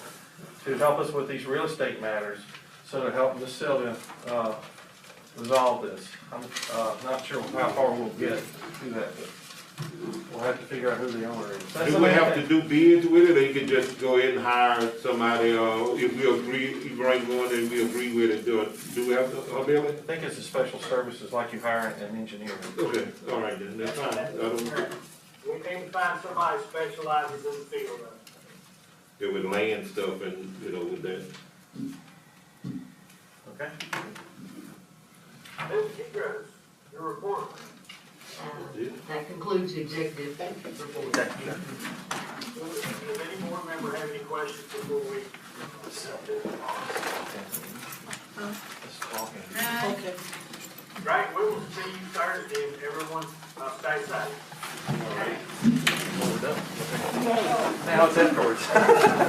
to help us with these real estate matters, so to help Ms. Sylvia, resolve this. I'm, not sure how far we'll get to that, but we'll have to figure out who the owner is. Do we have to do bids with it, or you can just go ahead and hire somebody, if we agree, you bring one and we agree with it, do we have to, Billy? I think it's a special services like you hire an engineer. Okay, all right then, that's fine. We need to find somebody specializes in the field. Yeah, with land stuff and, with that. Okay. Ms. Kegros, your report. That concludes the executive report. Does any board member have any questions before we? Okay. Right, we will see you Thursday, and everyone, stay safe. Now it's afterwards.